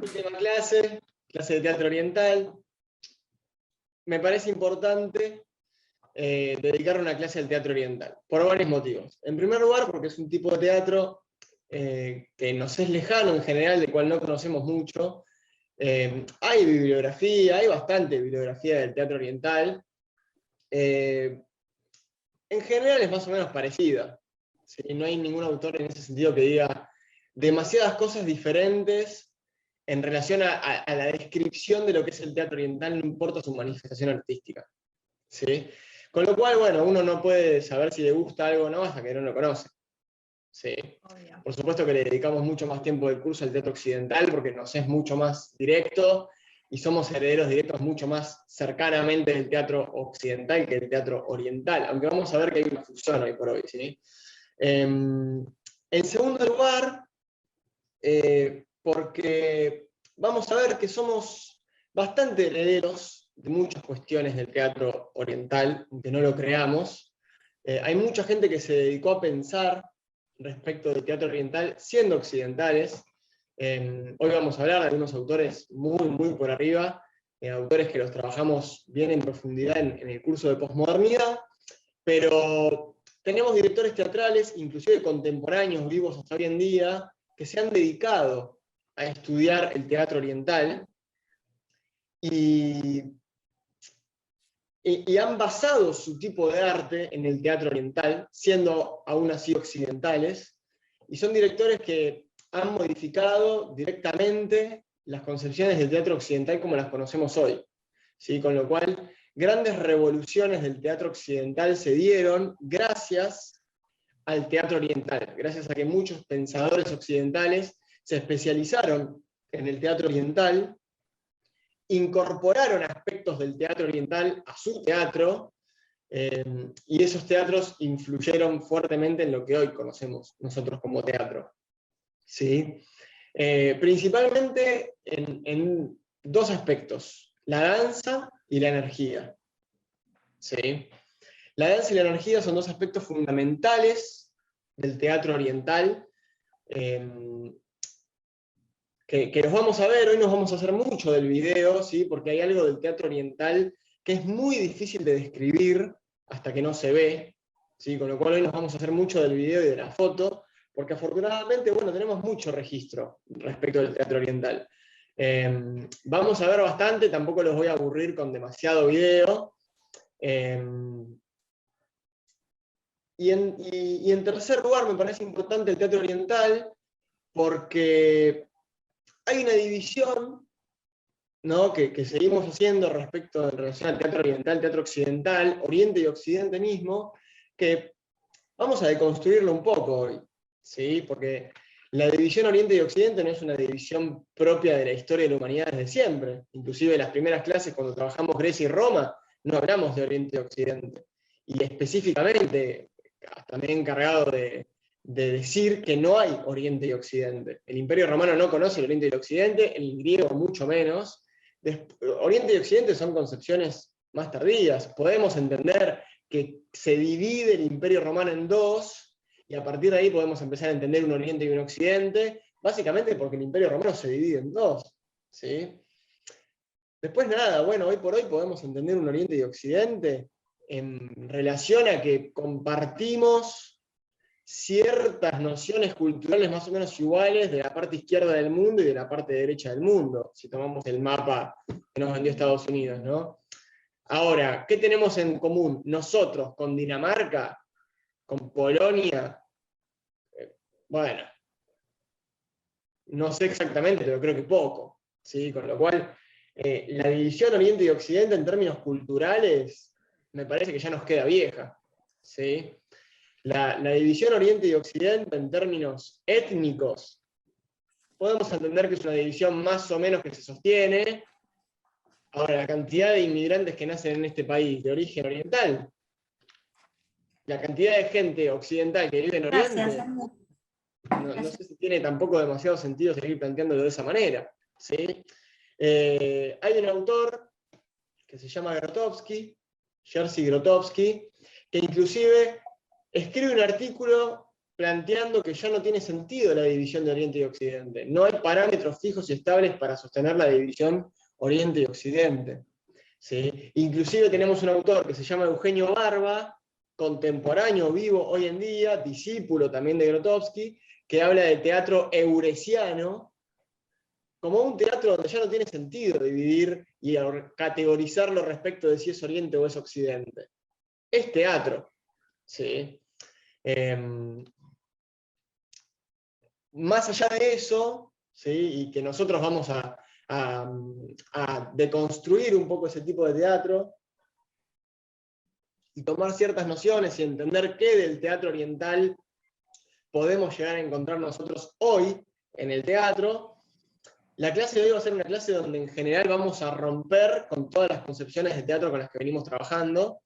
Última clase, clase de teatro oriental. Me parece importante dedicar una clase al teatro oriental, por varios motivos. En primer lugar, porque es un tipo de teatro que nos es lejano en general, del cual no conocemos mucho. Hay bibliografía, hay bastante bibliografía del teatro oriental. En general es más o menos parecida. ¿Sí? No hay ningún autor en ese sentido que diga demasiadas cosas diferentes en relación a la descripción de lo que es el teatro oriental, no importa su manifestación artística. ¿Sí? Con lo cual, bueno, uno no puede saber si le gusta algo o no hasta que no lo conoce. ¿Sí? Por supuesto que le dedicamos mucho más tiempo del curso al teatro occidental porque nos es mucho más directo y somos herederos directos mucho más cercanamente del teatro occidental que del teatro oriental, aunque vamos a ver que hay una fusión hoy por hoy. ¿Sí? En segundo lugar, porque vamos a ver que somos bastante herederos de muchas cuestiones del teatro oriental, aunque no lo creamos. Hay mucha gente que se dedicó a pensar respecto del teatro oriental siendo occidentales. Hoy vamos a hablar de algunos autores muy por arriba, autores que los trabajamos bien en profundidad en el curso de posmodernidad, pero tenemos directores teatrales, inclusive contemporáneos, vivos hasta hoy en día, que se han dedicado a estudiar el teatro oriental y han basado su tipo de arte en el teatro oriental, siendo aún así occidentales, y son directores que han modificado directamente las concepciones del teatro occidental como las conocemos hoy. ¿Sí? Con lo cual, grandes revoluciones del teatro occidental se dieron gracias al teatro oriental, gracias a que muchos pensadores occidentales se especializaron en el teatro oriental, incorporaron aspectos del teatro oriental a su teatro, y esos teatros influyeron fuertemente en lo que hoy conocemos nosotros como teatro. ¿Sí? Principalmente en dos aspectos, la danza y la energía. ¿Sí? La danza y la energía son dos aspectos fundamentales del teatro oriental, que los vamos a ver. Hoy nos vamos a hacer mucho del video, ¿sí? Porque hay algo del teatro oriental que es muy difícil de describir hasta que no se ve, ¿sí? Con lo cual hoy nos vamos a hacer mucho del video y de la foto, porque afortunadamente, bueno, tenemos mucho registro respecto del teatro oriental. Vamos a ver bastante, tampoco los voy a aburrir con demasiado video. Y en tercer lugar, me parece importante el teatro oriental, porque hay una división, ¿no? que seguimos haciendo respecto en relación al teatro oriental, teatro occidental, Oriente y Occidente mismo, que vamos a deconstruirlo un poco hoy, ¿sí? Porque la división Oriente y Occidente no es una división propia de la historia de la humanidad desde siempre. Inclusive en las primeras clases, cuando trabajamos Grecia y Roma, no hablamos de Oriente y Occidente. Y específicamente, hasta me he encargado de decir que no hay Oriente y Occidente. El Imperio Romano no conoce el Oriente y el Occidente, el griego mucho menos. Oriente y Occidente son concepciones más tardías. Podemos entender que se divide el Imperio Romano en dos, y a partir de ahí podemos empezar a entender un Oriente y un Occidente, básicamente porque el Imperio Romano se divide en dos. ¿Sí? Después nada, bueno, hoy por hoy podemos entender un Oriente y Occidente en relación a que compartimos ciertas nociones culturales más o menos iguales de la parte izquierda del mundo y de la parte derecha del mundo, si tomamos el mapa que nos vendió Estados Unidos, ¿no? Ahora, ¿qué tenemos en común nosotros con Dinamarca, con Polonia? Bueno, no sé exactamente, pero creo que poco, ¿sí? Con lo cual, la división Oriente y Occidente en términos culturales me parece que ya nos queda vieja, ¿sí? La división Oriente y Occidente en términos étnicos, podemos entender que es una división más o menos que se sostiene. Ahora, la cantidad de inmigrantes que nacen en este país de origen oriental, la cantidad de gente occidental que vive en Oriente, no sé si tiene tampoco demasiado sentido seguir planteándolo de esa manera. ¿Sí? Hay un autor que se llama Jerzy Grotowski, que inclusive escribe un artículo planteando que ya no tiene sentido la división de Oriente y Occidente. No hay parámetros fijos y estables para sostener la división Oriente y Occidente. ¿Sí? Inclusive tenemos un autor que se llama Eugenio Barba, contemporáneo, vivo hoy en día, discípulo también de Grotowski, que habla de teatro euresiano, como un teatro donde ya no tiene sentido dividir y categorizarlo respecto de si es Oriente o es Occidente. Es teatro. ¿Sí? Más allá de eso, ¿sí? Y que nosotros vamos a deconstruir un poco ese tipo de teatro, y tomar ciertas nociones y entender qué del teatro oriental podemos llegar a encontrar nosotros hoy en el teatro. La clase de hoy va a ser una clase donde en general vamos a romper con todas las concepciones de teatro con las que venimos trabajando,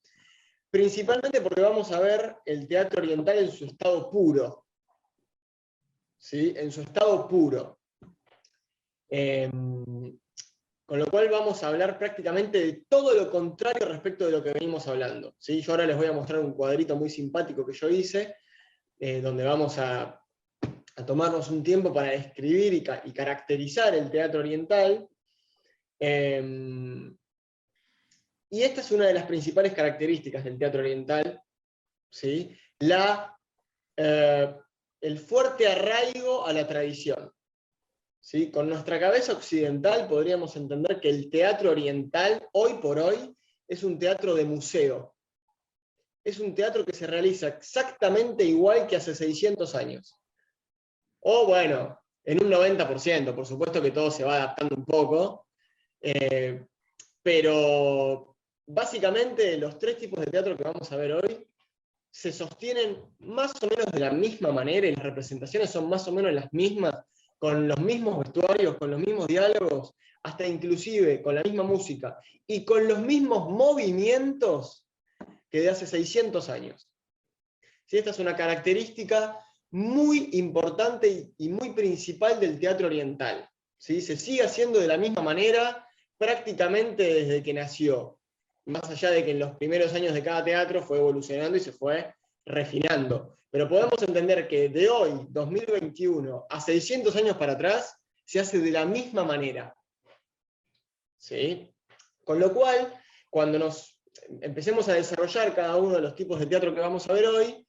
principalmente porque vamos a ver el teatro oriental en su estado puro. ¿Sí? En su estado puro. Con lo cual vamos a hablar prácticamente de todo lo contrario respecto de lo que venimos hablando. ¿Sí? Yo ahora les voy a mostrar un cuadrito muy simpático que yo hice, donde vamos a tomarnos un tiempo para describir y caracterizar el teatro oriental. Y esta es una de las principales características del teatro oriental, ¿sí? El fuerte arraigo a la tradición. ¿Sí? Con nuestra cabeza occidental podríamos entender que el teatro oriental, hoy por hoy, es un teatro de museo. Es un teatro que se realiza exactamente igual que hace 600 años. O bueno, en un 90%, por supuesto que todo se va adaptando un poco, pero básicamente los tres tipos de teatro que vamos a ver hoy se sostienen más o menos de la misma manera y las representaciones son más o menos las mismas, con los mismos vestuarios, con los mismos diálogos, hasta inclusive con la misma música y con los mismos movimientos que de hace 600 años. ¿Sí? Esta es una característica muy importante y muy principal del teatro oriental. ¿Sí? Se sigue haciendo de la misma manera prácticamente desde que nació, más allá de que en los primeros años de cada teatro fue evolucionando y se fue refinando. Pero podemos entender que de hoy, 2021, a 600 años para atrás, se hace de la misma manera. ¿Sí? Con lo cual, cuando nos empecemos a desarrollar cada uno de los tipos de teatro que vamos a ver hoy,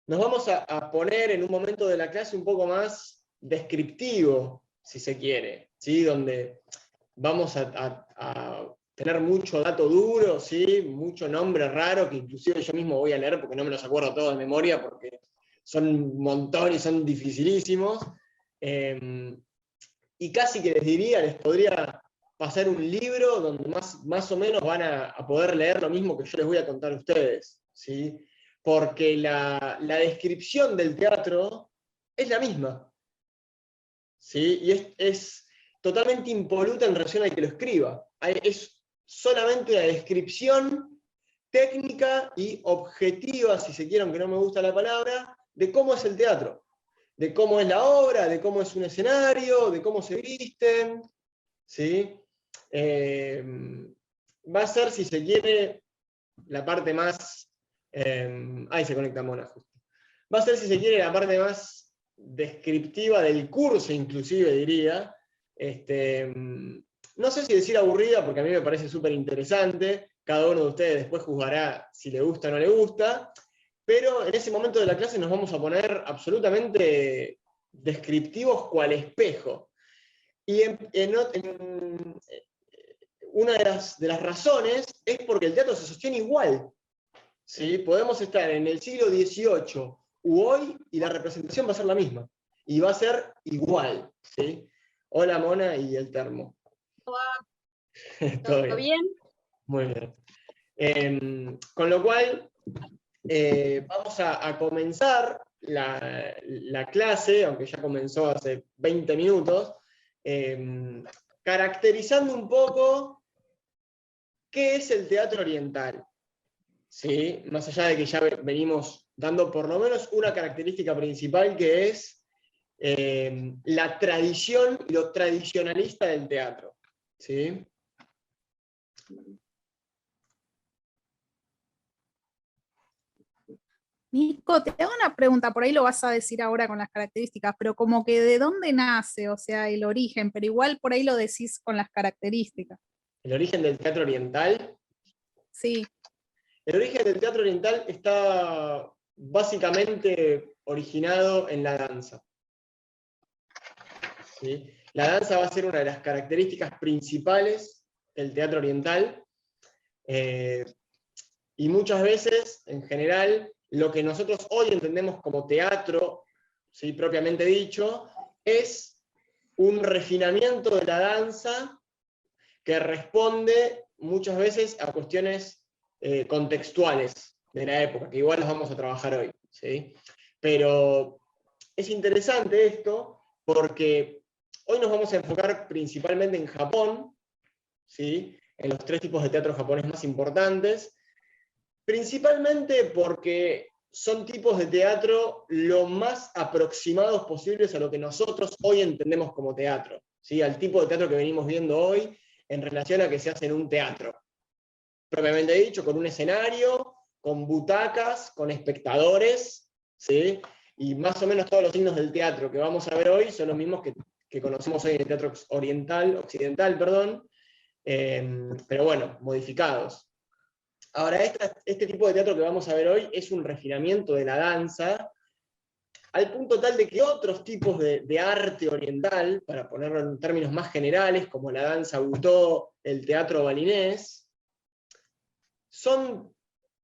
nos vamos a poner en un momento de la clase un poco más descriptivo, si se quiere, ¿sí? Donde vamos a tener mucho dato duro, ¿sí? Mucho nombre raro, que inclusive yo mismo voy a leer porque no me los acuerdo todos de memoria, porque son un montón y son dificilísimos. Y casi que les diría, les podría pasar un libro donde más o menos van a poder leer lo mismo que yo les voy a contar a ustedes, ¿sí? Porque la descripción del teatro es la misma, ¿sí? Y es totalmente impoluta en relación al que lo escriba. Es solamente una descripción técnica y objetiva, si se quiere, aunque no me gusta la palabra, de cómo es el teatro, de cómo es la obra, de cómo es un escenario, de cómo se visten, ¿sí? Va a ser, si se quiere, la parte más... ahí se conecta Mona justo. Va a ser, si se quiere, la parte más descriptiva del curso, inclusive, diría. No sé si decir aburrida, porque a mí me parece súper interesante. Cada uno de ustedes después juzgará si le gusta o no le gusta. Pero en ese momento de la clase nos vamos a poner absolutamente descriptivos cual espejo. Y una de las razones es porque el teatro se sostiene igual. ¿Sí? Podemos estar en el siglo XVIII u hoy y la representación va a ser la misma. Y va a ser igual. ¿Sí? Hola Mona y el termo. ¿Todo bien? Muy bien. Con lo cual, vamos a comenzar la clase, aunque ya comenzó hace 20 minutos, caracterizando un poco qué es el teatro oriental. ¿Sí? Más allá de que ya venimos dando por lo menos una característica principal, que es la tradición y lo tradicionalista del teatro. ¿Sí? Nico, te hago una pregunta, por ahí lo vas a decir ahora con las características, pero como que de dónde nace, o sea, el origen, pero igual por ahí lo decís con las características. El origen del teatro oriental. Sí, El origen del teatro oriental está básicamente originado en la danza. ¿Sí? La danza va a ser una de las características principales del teatro oriental, y muchas veces, en general, lo que nosotros hoy entendemos como teatro, ¿sí?, propiamente dicho, es un refinamiento de la danza que responde muchas veces a cuestiones contextuales de la época, que igual las vamos a trabajar hoy, ¿sí? Pero es interesante esto porque hoy nos vamos a enfocar principalmente en Japón, ¿sí?, en los 3 tipos de teatro japonés más importantes, principalmente porque son tipos de teatro lo más aproximados posibles a lo que nosotros hoy entendemos como teatro, ¿sí?, al tipo de teatro que venimos viendo hoy en relación a que se hace en un teatro. Propiamente dicho, con un escenario, con butacas, con espectadores, ¿sí? Y más o menos todos los signos del teatro que vamos a ver hoy son los mismos que conocemos hoy en el teatro occidental, perdón, pero bueno, modificados. Ahora, este tipo de teatro que vamos a ver hoy es un refinamiento de la danza, al punto tal de que otros tipos de arte oriental, para ponerlo en términos más generales, como la danza butó, el teatro balinés,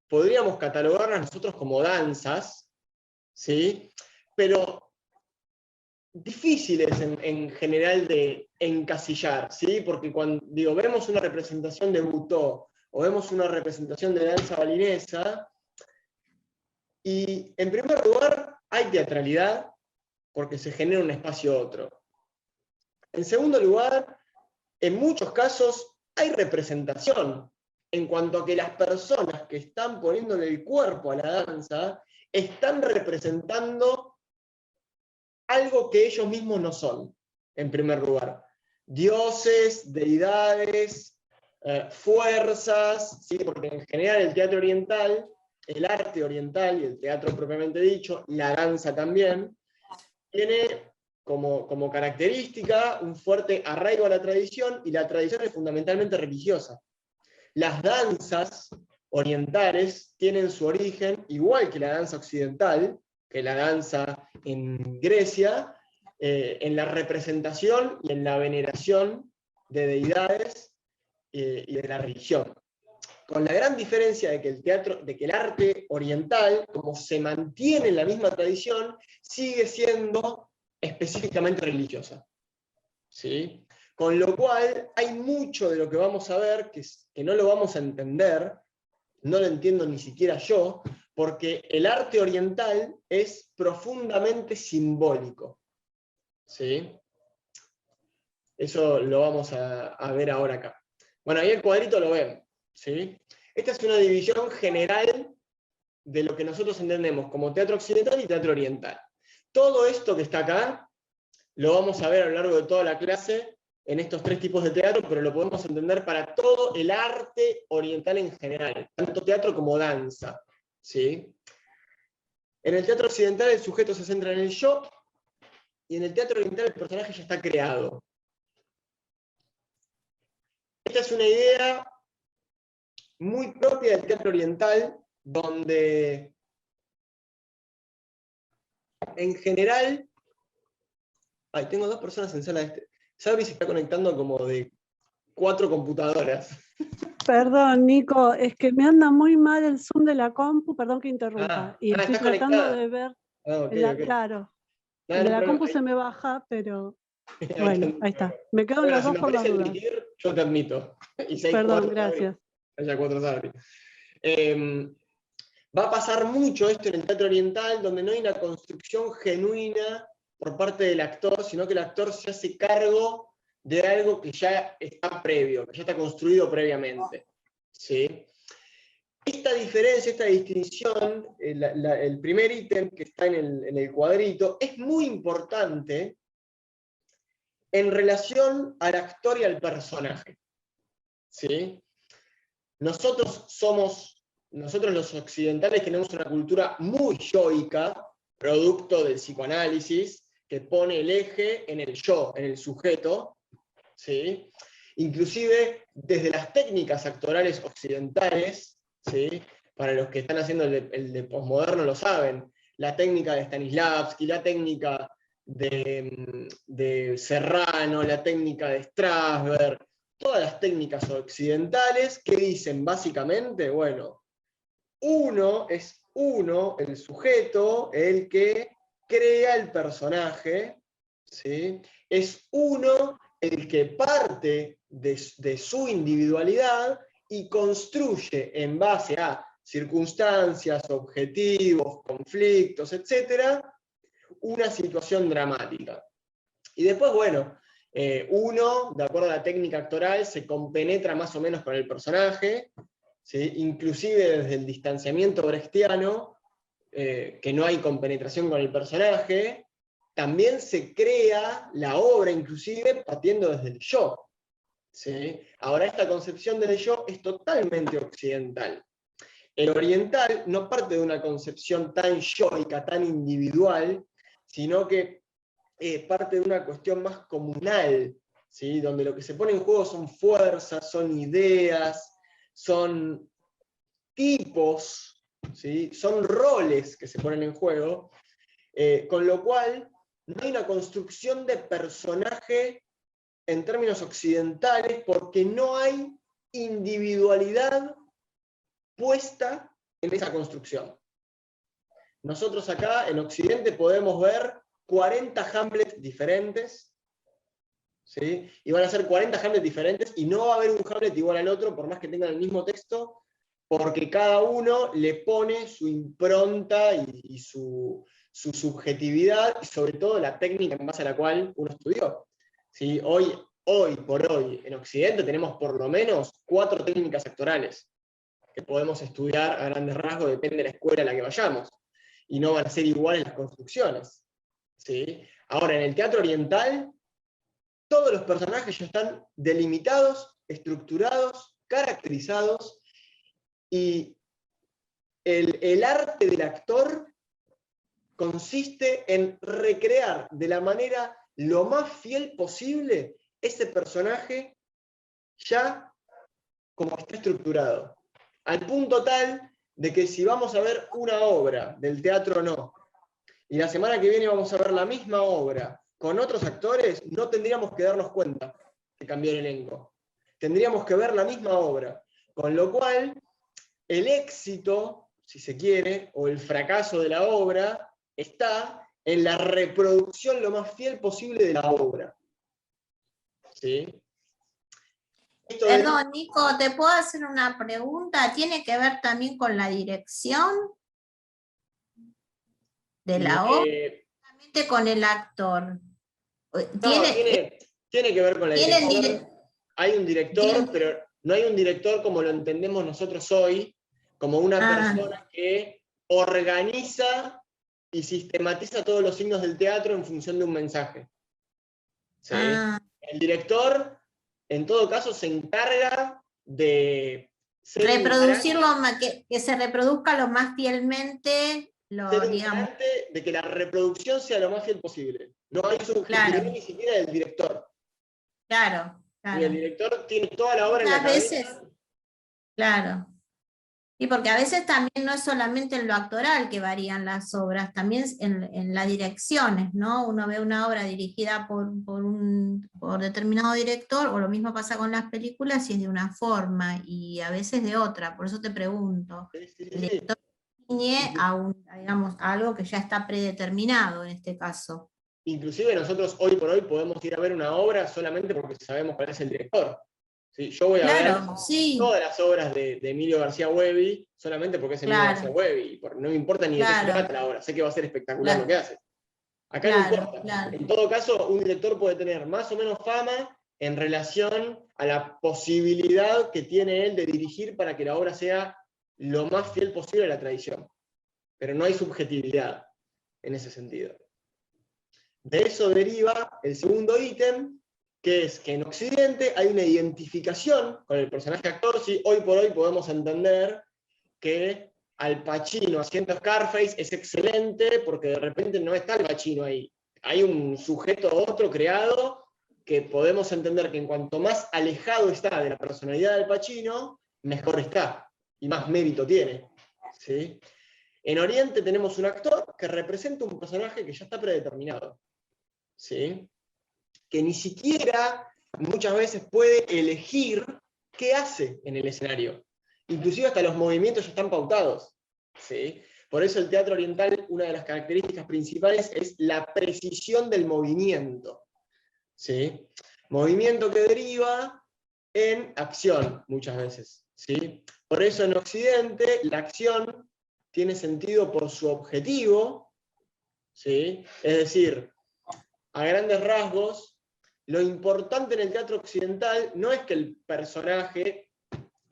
podríamos catalogarlas nosotros como danzas, ¿sí?, pero difíciles en general de encasillar, ¿sí?, porque cuando vemos una representación de butó o vemos una representación de danza balinesa, y en primer lugar hay teatralidad, porque se genera un espacio otro. En segundo lugar, en muchos casos hay representación, en cuanto a que las personas que están poniéndole el cuerpo a la danza están representando algo que ellos mismos no son, en primer lugar. Dioses, deidades, fuerzas, ¿sí?, porque en general el teatro oriental, el arte oriental y el teatro propiamente dicho, la danza también, tiene como característica un fuerte arraigo a la tradición, y la tradición es fundamentalmente religiosa. Las danzas orientales tienen su origen, igual que la danza occidental, que la danza en Grecia, en la representación y en la veneración de deidades y de la religión. Con la gran diferencia de que el arte oriental, como se mantiene en la misma tradición, sigue siendo específicamente religiosa, ¿sí? Con lo cual hay mucho de lo que vamos a ver que no lo vamos a entender, no lo entiendo ni siquiera yo, porque el arte oriental es profundamente simbólico, ¿sí? Eso lo vamos a ver ahora acá. Bueno, ahí el cuadrito lo ven, ¿sí? Esta es una división general de lo que nosotros entendemos como teatro occidental y teatro oriental. Todo esto que está acá lo vamos a ver a lo largo de toda la clase en estos 3 tipos de teatro, pero lo podemos entender para todo el arte oriental en general, tanto teatro como danza, ¿sí? En el teatro occidental el sujeto se centra en el yo, y en el teatro oriental el personaje ya está creado. Esta es una idea muy propia del teatro oriental, donde en general... Ay, tengo 2 personas en sala de... Sabri se está conectando como de 4 computadoras. Perdón, Nico, es que me anda muy mal el Zoom de la compu, perdón que interrumpa. Y estoy ¿estás tratando conectada? de ver, Okay. claro, No, el de no la problema. compu se me baja, pero Bueno, ahí está. Me quedo en bueno, los si 2 me por las aparece dudas. admitir, yo te admito. Y si hay Perdón, 4 gracias. haya 4 Sabri. Va a pasar mucho esto en el teatro oriental, donde no hay una construcción genuina por parte del actor, sino que el actor se hace cargo de algo que ya está previo, que ya está construido previamente, ¿sí? Esta diferencia, esta distinción, el primer ítem que está en el cuadrito, es muy importante en relación al actor y al personaje, ¿sí? Nosotros somos nosotros los occidentales tenemos una cultura muy yoica, producto del psicoanálisis, que pone el eje en el yo, en el sujeto, ¿sí? Inclusive desde las técnicas actorales occidentales, ¿sí? Para los que están haciendo el de posmoderno lo saben, la técnica de Stanislavski, la técnica de Serrano, la técnica de Strasberg, todas las técnicas occidentales que dicen básicamente, bueno, el sujeto, el que crea el personaje, ¿sí? Es uno el que parte de su individualidad y construye en base a circunstancias, objetivos, conflictos, etc., una situación dramática. Y después, bueno, uno, de acuerdo a la técnica actoral, se compenetra más o menos con el personaje, ¿sí? Inclusive desde el distanciamiento brechtiano, que no hay compenetración con el personaje, también se crea la obra, inclusive partiendo desde el yo, ¿sí? Ahora, esta concepción del yo es totalmente occidental. El oriental no parte de una concepción tan yoica, tan individual, sino que parte de una cuestión más comunal, ¿sí? Donde lo que se pone en juego son fuerzas, son ideas, son tipos, ¿sí? Son roles que se ponen en juego, con lo cual no hay una construcción de personaje en términos occidentales porque no hay individualidad puesta en esa construcción. Nosotros acá en Occidente podemos ver 40 Hamlets diferentes, ¿sí? Y van a ser 40 Hamlets diferentes y no va a haber un Hamlet igual al otro por más que tengan el mismo texto, porque cada uno le pone su impronta y su subjetividad, y sobre todo la técnica en base a la cual uno estudió. ¿Sí? Hoy por hoy, en Occidente tenemos por lo menos 4 técnicas actorales que podemos estudiar a grandes rasgos, depende de la escuela a la que vayamos, y no van a ser iguales las construcciones. ¿Sí? Ahora, en el teatro oriental, todos los personajes ya están delimitados, estructurados, caracterizados, y el arte del actor consiste en recrear de la manera lo más fiel posible ese personaje ya como está estructurado. Al punto tal de que si vamos a ver una obra del Teatro No, y la semana que viene vamos a ver la misma obra con otros actores, no tendríamos que darnos cuenta que cambió el elenco. Tendríamos que ver la misma obra. Con lo cual, el éxito, si se quiere, o el fracaso de la obra, está en la reproducción lo más fiel posible de la obra. ¿Sí? Perdón, Nico, ¿te puedo hacer una pregunta? ¿Tiene que ver también con la dirección de la obra? Solamente con el actor. Tiene que ver con la dirección. Hay un director, pero no hay un director como lo entendemos nosotros hoy, como una persona que organiza y sistematiza todos los signos del teatro en función de un mensaje. ¿Sí? El director, en todo caso, se encarga de reproducirlo, que se reproduzca lo más fielmente, digamos. De que la reproducción sea lo más fiel posible. No hay subjetividad ni siquiera del director. Claro. Y el director tiene toda la obra en la cabeza. Claro. Y porque a veces también no es solamente en lo actoral que varían las obras, también en las direcciones, ¿no? Uno ve una obra dirigida por determinado director, o lo mismo pasa con las películas, y es de una forma, y a veces de otra. Por eso te pregunto. El director ciñe digamos, a algo que ya está predeterminado en este caso. Inclusive nosotros hoy por hoy podemos ir a ver una obra solamente porque sabemos cuál es el director. ¿Sí? Yo voy a ver todas las obras de Emilio García Huevi solamente porque es Emilio García Huevi. No me importa ni de qué se trata la obra, sé que va a ser espectacular lo que hace. Acá no importa. En todo caso, un director puede tener más o menos fama en relación a la posibilidad que tiene él de dirigir para que la obra sea lo más fiel posible a la tradición. Pero no hay subjetividad en ese sentido. De eso deriva el segundo ítem, que es que en Occidente hay una identificación con el personaje actor. ¿Sí? Hoy por hoy podemos entender que Al Pacino haciendo Scarface es excelente porque de repente no está Al Pacino ahí. Hay un sujeto otro creado que podemos entender que en cuanto más alejado está de la personalidad de Al Pacino, mejor está y más mérito tiene. ¿Sí? En Oriente tenemos un actor que representa un personaje que ya está predeterminado. ¿Sí? Que ni siquiera muchas veces puede elegir qué hace en el escenario. Inclusive hasta los movimientos ya están pautados. ¿Sí? Por eso el teatro oriental, una de las características principales es la precisión del movimiento. ¿Sí? Movimiento que deriva en acción muchas veces. ¿Sí? Por eso en Occidente la acción tiene sentido por su objetivo. ¿Sí? Es decir, a grandes rasgos, lo importante en el teatro occidental no es que el personaje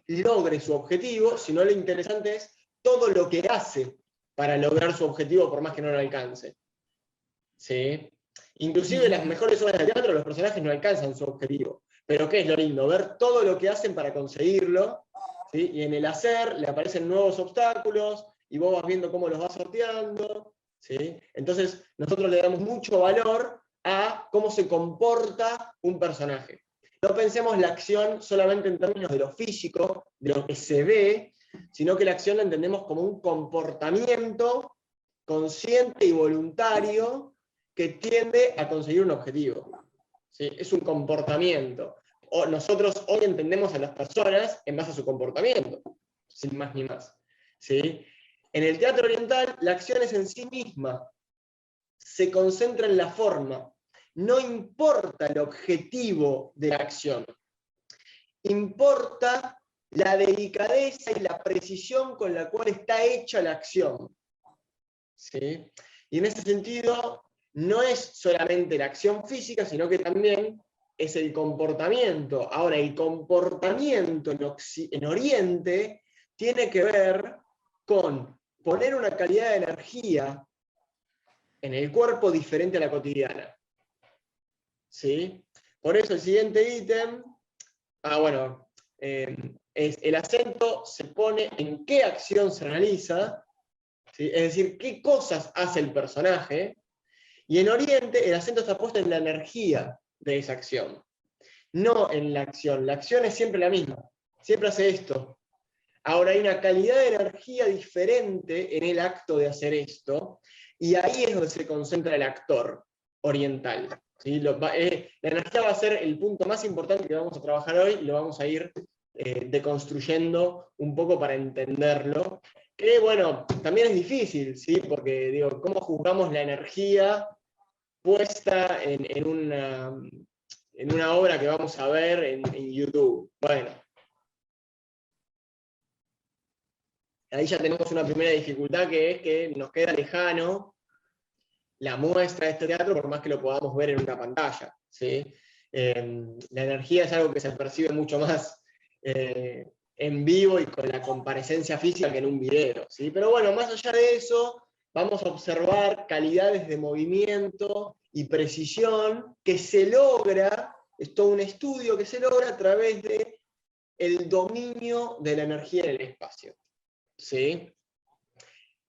logre su objetivo, sino lo interesante es todo lo que hace para lograr su objetivo por más que no lo alcance. ¿Sí? Inclusive las mejores obras de teatro, los personajes no alcanzan su objetivo. Pero ¿qué es lo lindo? Ver todo lo que hacen para conseguirlo, ¿sí? Y en el hacer le aparecen nuevos obstáculos, y vos vas viendo cómo los vas sorteando. ¿Sí? Entonces nosotros le damos mucho valor a cómo se comporta un personaje. No pensemos la acción solamente en términos de lo físico, de lo que se ve, sino que la acción la entendemos como un comportamiento consciente y voluntario que tiende a conseguir un objetivo. ¿Sí? Es un comportamiento. Nosotros hoy entendemos a las personas en base a su comportamiento, sin más ni más. ¿Sí? En el teatro oriental, la acción es en sí misma, se concentra en la forma. No importa el objetivo de la acción, importa la delicadeza y la precisión con la cual está hecha la acción. ¿Sí? Y en ese sentido, no es solamente la acción física, sino que también es el comportamiento. Ahora, el comportamiento en Oriente tiene que ver con poner una calidad de energía en el cuerpo diferente a la cotidiana. ¿Sí? Por eso el siguiente ítem, es el acento se pone en qué acción se realiza, ¿sí? Es decir, qué cosas hace el personaje, y en Oriente el acento está puesto en la energía de esa acción, no en la acción. La acción es siempre la misma, siempre hace esto. Ahora hay una calidad de energía diferente en el acto de hacer esto, y ahí es donde se concentra el actor oriental. ¿Sí? La energía va a ser el punto más importante que vamos a trabajar hoy, y lo vamos a ir deconstruyendo un poco para entenderlo. Que bueno, también es difícil, ¿sí? Porque digo, ¿cómo juzgamos la energía puesta en una obra que vamos a ver en YouTube? Bueno, ahí ya tenemos una primera dificultad, que es que nos queda lejano la muestra de este teatro, por más que lo podamos ver en una pantalla. ¿Sí? La energía es algo que se percibe mucho más en vivo y con la comparecencia física que en un video. ¿Sí? Pero bueno, más allá de eso, vamos a observar calidades de movimiento y precisión que se logra, es todo un estudio que se logra a través de el dominio de la energía en el espacio. ¿Sí?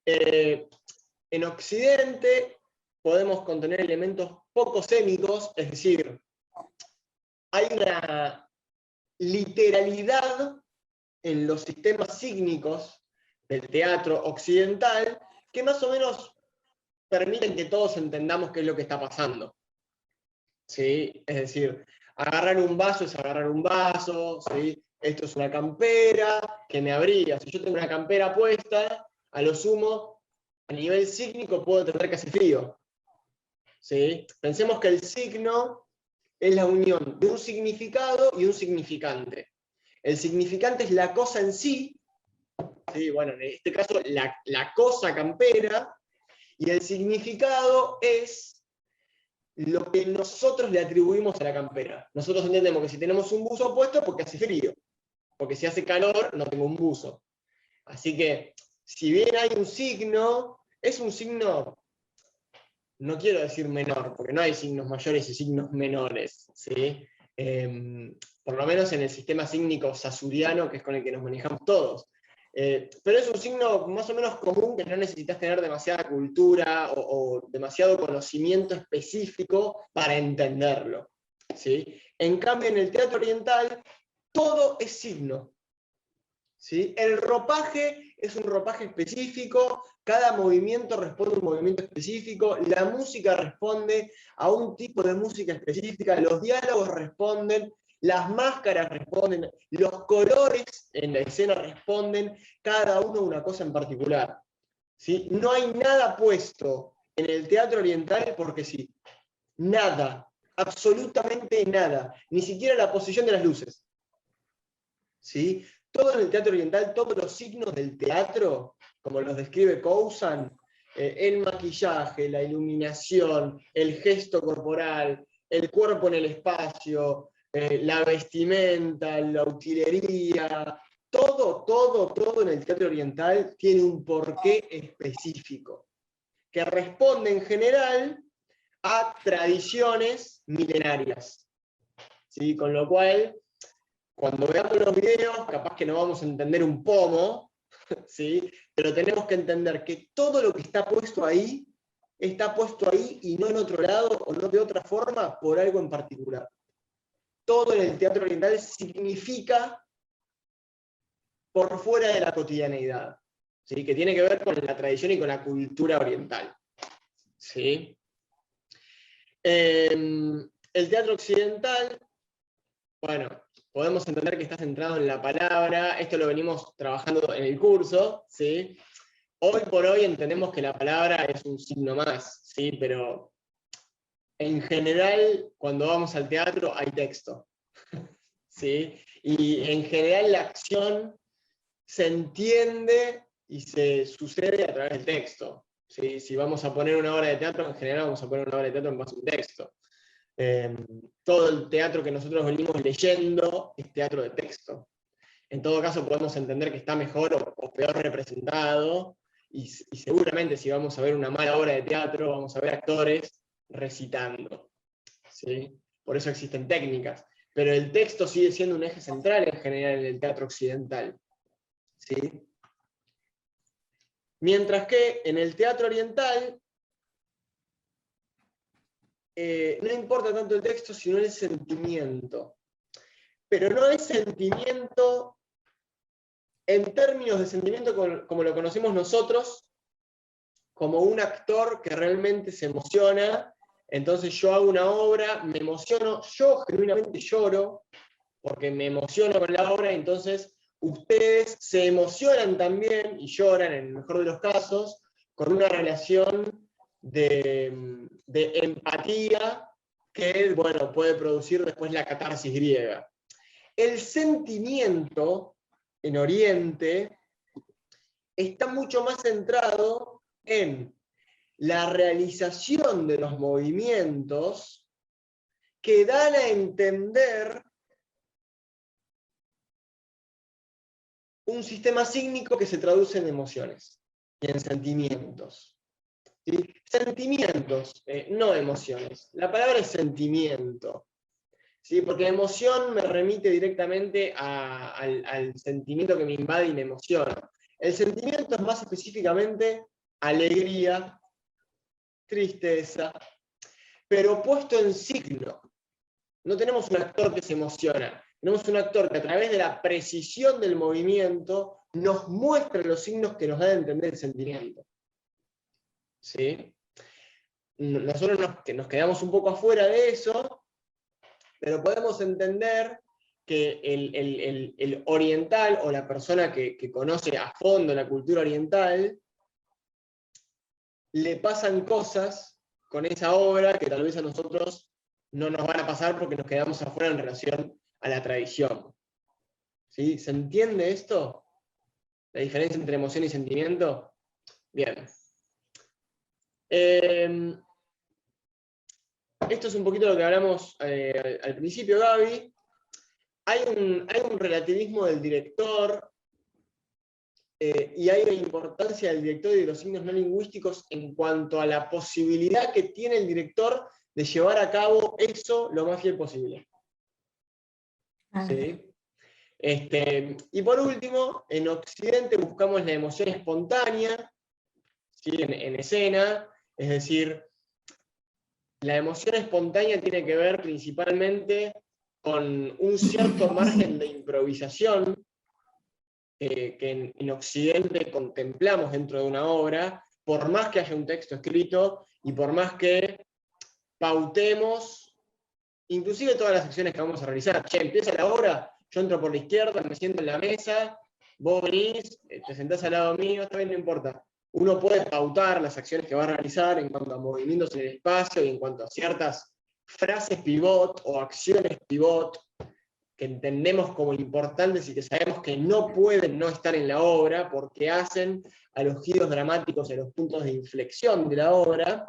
En Occidente podemos contener elementos poco sémicos, es decir, hay una literalidad en los sistemas sígnicos del teatro occidental que más o menos permiten que todos entendamos qué es lo que está pasando. ¿Sí? Es decir, agarrar un vaso es agarrar un vaso, ¿sí? Esto es una campera que me abriga. Si yo tengo una campera puesta, a lo sumo, a nivel sígnico puedo entender que hace frío. ¿Sí? Pensemos que el signo es la unión de un significado y un significante. El significante es la cosa en sí, ¿sí? Bueno, en este caso la cosa campera, y el significado es lo que nosotros le atribuimos a la campera. Nosotros entendemos que si tenemos un buzo puesto, porque hace frío, porque si hace calor, no tengo un buzo. Así que, si bien hay un signo, es un signo, no quiero decir menor, porque no hay signos mayores y signos menores, ¿sí? Por lo menos en el sistema sígnico sasuriano, que es con el que nos manejamos todos. Pero es un signo más o menos común, que no necesitas tener demasiada cultura o demasiado conocimiento específico para entenderlo, ¿sí? En cambio, en el teatro oriental, todo es signo, ¿sí? El ropaje es un ropaje específico, cada movimiento responde a un movimiento específico, la música responde a un tipo de música específica, los diálogos responden, las máscaras responden, los colores en la escena responden, cada uno a una cosa en particular, ¿sí? No hay nada puesto en el teatro oriental porque sí. Nada, absolutamente nada, ni siquiera la posición de las luces, ¿sí? Todo en el teatro oriental, todos los signos del teatro, como los describe Cousin, el maquillaje, la iluminación, el gesto corporal, el cuerpo en el espacio, la vestimenta, la utilería, todo en el teatro oriental tiene un porqué específico, que responde en general a tradiciones milenarias, ¿sí? Con lo cual, cuando veamos los videos, capaz que no vamos a entender un pomo, ¿sí? Pero tenemos que entender que todo lo que está puesto ahí y no en otro lado o no de otra forma por algo en particular. Todo en el teatro oriental significa por fuera de la cotidianeidad, ¿sí? Que tiene que ver con la tradición y con la cultura oriental, ¿sí? El teatro occidental, bueno, podemos entender que está centrado en la palabra, esto lo venimos trabajando en el curso, ¿sí? Hoy por hoy entendemos que la palabra es un signo más, ¿sí? Pero en general, cuando vamos al teatro hay texto, ¿sí? Y en general la acción se entiende y se sucede a través del texto, ¿sí? Si vamos a poner una obra de teatro, en general vamos a poner una obra de teatro en base a un texto. Todo el teatro que nosotros venimos leyendo es teatro de texto. En todo caso podemos entender que está mejor o peor representado, y seguramente si vamos a ver una mala obra de teatro, vamos a ver actores recitando, ¿sí? Por eso existen técnicas. Pero el texto sigue siendo un eje central en general en el teatro occidental, ¿sí? Mientras que en el teatro oriental no importa tanto el texto, sino el sentimiento. Pero no es sentimiento en términos de sentimiento como lo conocemos nosotros, como un actor que realmente se emociona. Entonces yo hago una obra, me emociono, yo genuinamente lloro, porque me emociono con la obra, entonces ustedes se emocionan también, y lloran en el mejor de los casos, con una relación de empatía que, bueno, puede producir después la catarsis griega. El sentimiento en Oriente está mucho más centrado en la realización de los movimientos que dan a entender un sistema sígnico que se traduce en emociones y en sentimientos. ¿Sí? Sentimientos, no emociones. La palabra es sentimiento, ¿sí? Porque emoción me remite directamente al sentimiento que me invade y me emociona. El sentimiento es más específicamente alegría, tristeza, pero puesto en signo. No tenemos un actor que se emociona, tenemos un actor que a través de la precisión del movimiento nos muestra los signos que nos dan a entender el sentimiento. ¿Sí? Nosotros nos quedamos un poco afuera de eso, pero podemos entender que el oriental, o la persona que conoce a fondo la cultura oriental, le pasan cosas con esa obra que tal vez a nosotros no nos van a pasar porque nos quedamos afuera en relación a la tradición. ¿Sí? ¿Se entiende esto? ¿La diferencia entre emoción y sentimiento? Bien. Esto es un poquito lo que hablamos al principio, Gaby. Hay un relativismo del director, y hay una importancia del director y de los signos no lingüísticos en cuanto a la posibilidad que tiene el director de llevar a cabo eso lo más fiel posible. ¿Sí? Y por último, en Occidente buscamos la emoción espontánea, ¿sí? En escena, es decir, la emoción espontánea tiene que ver principalmente con un cierto margen de improvisación que en Occidente contemplamos dentro de una obra, por más que haya un texto escrito y por más que pautemos, inclusive todas las acciones que vamos a realizar. Che, empieza la obra, yo entro por la izquierda, me siento en la mesa, vos venís, te sentás al lado mío, está bien, no importa. Uno puede pautar las acciones que va a realizar en cuanto a movimientos en el espacio y en cuanto a ciertas frases pivot o acciones pivot que entendemos como importantes y que sabemos que no pueden no estar en la obra porque hacen a los giros dramáticos, a los puntos de inflexión de la obra,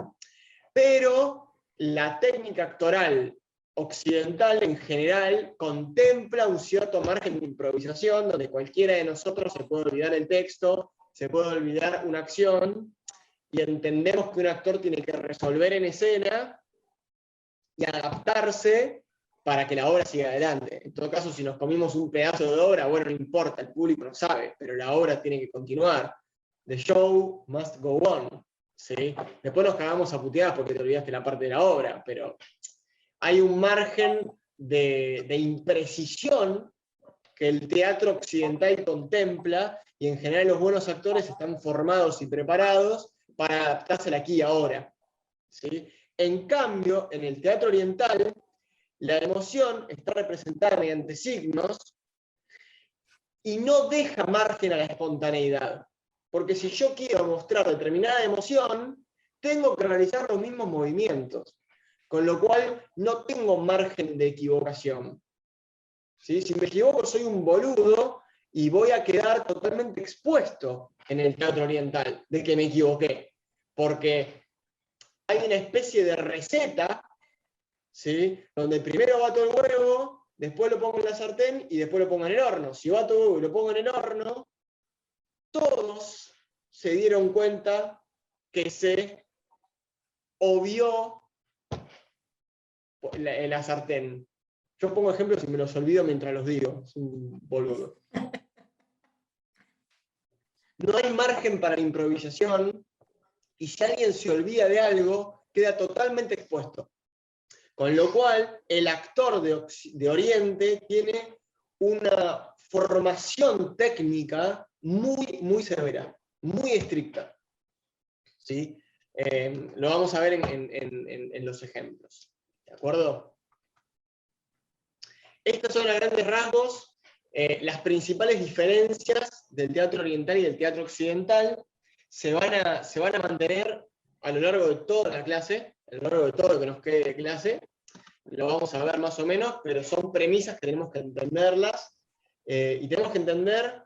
pero la técnica actoral occidental en general contempla un cierto margen de improvisación donde cualquiera de nosotros se puede olvidar el texto, se puede olvidar una acción, y entendemos que un actor tiene que resolver en escena y adaptarse para que la obra siga adelante. En todo caso, si nos comimos un pedazo de obra, bueno, no importa, el público no sabe, pero la obra tiene que continuar. The show must go on. ¿Sí? Después nos cagamos a puteadas porque te olvidaste la parte de la obra, pero hay un margen de imprecisión que el teatro occidental contempla, y en general los buenos actores están formados y preparados para adaptarse al aquí y ahora. ¿Sí? En cambio, en el teatro oriental, la emoción está representada mediante signos y no deja margen a la espontaneidad. Porque si yo quiero mostrar determinada emoción, tengo que realizar los mismos movimientos. Con lo cual no tengo margen de equivocación. ¿Sí? Si me equivoco soy un boludo y voy a quedar totalmente expuesto en el teatro oriental de que me equivoqué. Porque hay una especie de receta, ¿sí? Donde primero bato el huevo, después lo pongo en la sartén y después lo pongo en el horno. Si bato el huevo y lo pongo en el horno, todos se dieron cuenta que se obvió la sartén. Yo pongo ejemplos y me los olvido mientras los digo. Es un boludo. No hay margen para la improvisación, y si alguien se olvida de algo, queda totalmente expuesto. Con lo cual, el actor de Oriente tiene una formación técnica muy, muy severa, muy estricta. ¿Sí? Lo vamos a ver en los ejemplos. ¿De acuerdo? Estas son a grandes rasgos las principales diferencias del teatro oriental y del teatro occidental. Se van a mantener a lo largo de toda la clase, a lo largo de todo lo que nos quede de clase. Lo vamos a ver más o menos, pero son premisas que tenemos que entenderlas, y tenemos que entender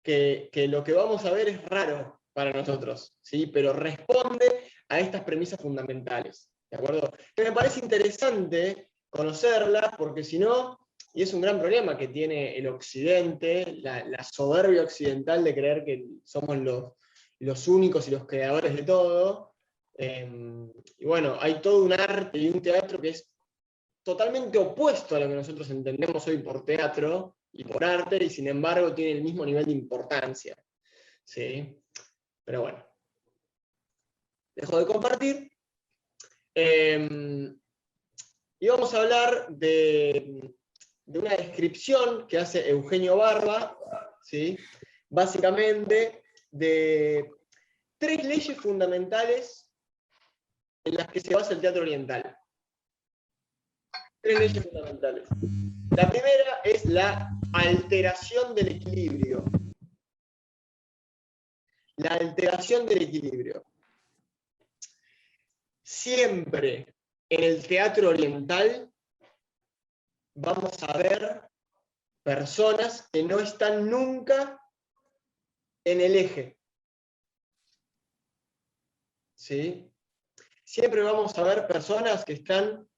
que lo que vamos a ver es raro para nosotros, ¿sí? Pero responde a estas premisas fundamentales. ¿De acuerdo? Que me parece interesante conocerlas, porque si no, y es un gran problema que tiene el Occidente, la soberbia occidental de creer que somos los únicos y los creadores de todo. Y bueno, hay todo un arte y un teatro que es totalmente opuesto a lo que nosotros entendemos hoy por teatro y por arte, y sin embargo tiene el mismo nivel de importancia. ¿Sí? Pero bueno. Dejo de compartir. Y vamos a hablar de una descripción que hace Eugenio Barba, ¿sí? Básicamente de 3 leyes fundamentales en las que se basa el teatro oriental. 3 leyes fundamentales. La primera es la alteración del equilibrio. La alteración del equilibrio. Siempre en el teatro oriental vamos a ver personas que no están nunca en el eje. ¿Sí? Siempre vamos a ver personas que están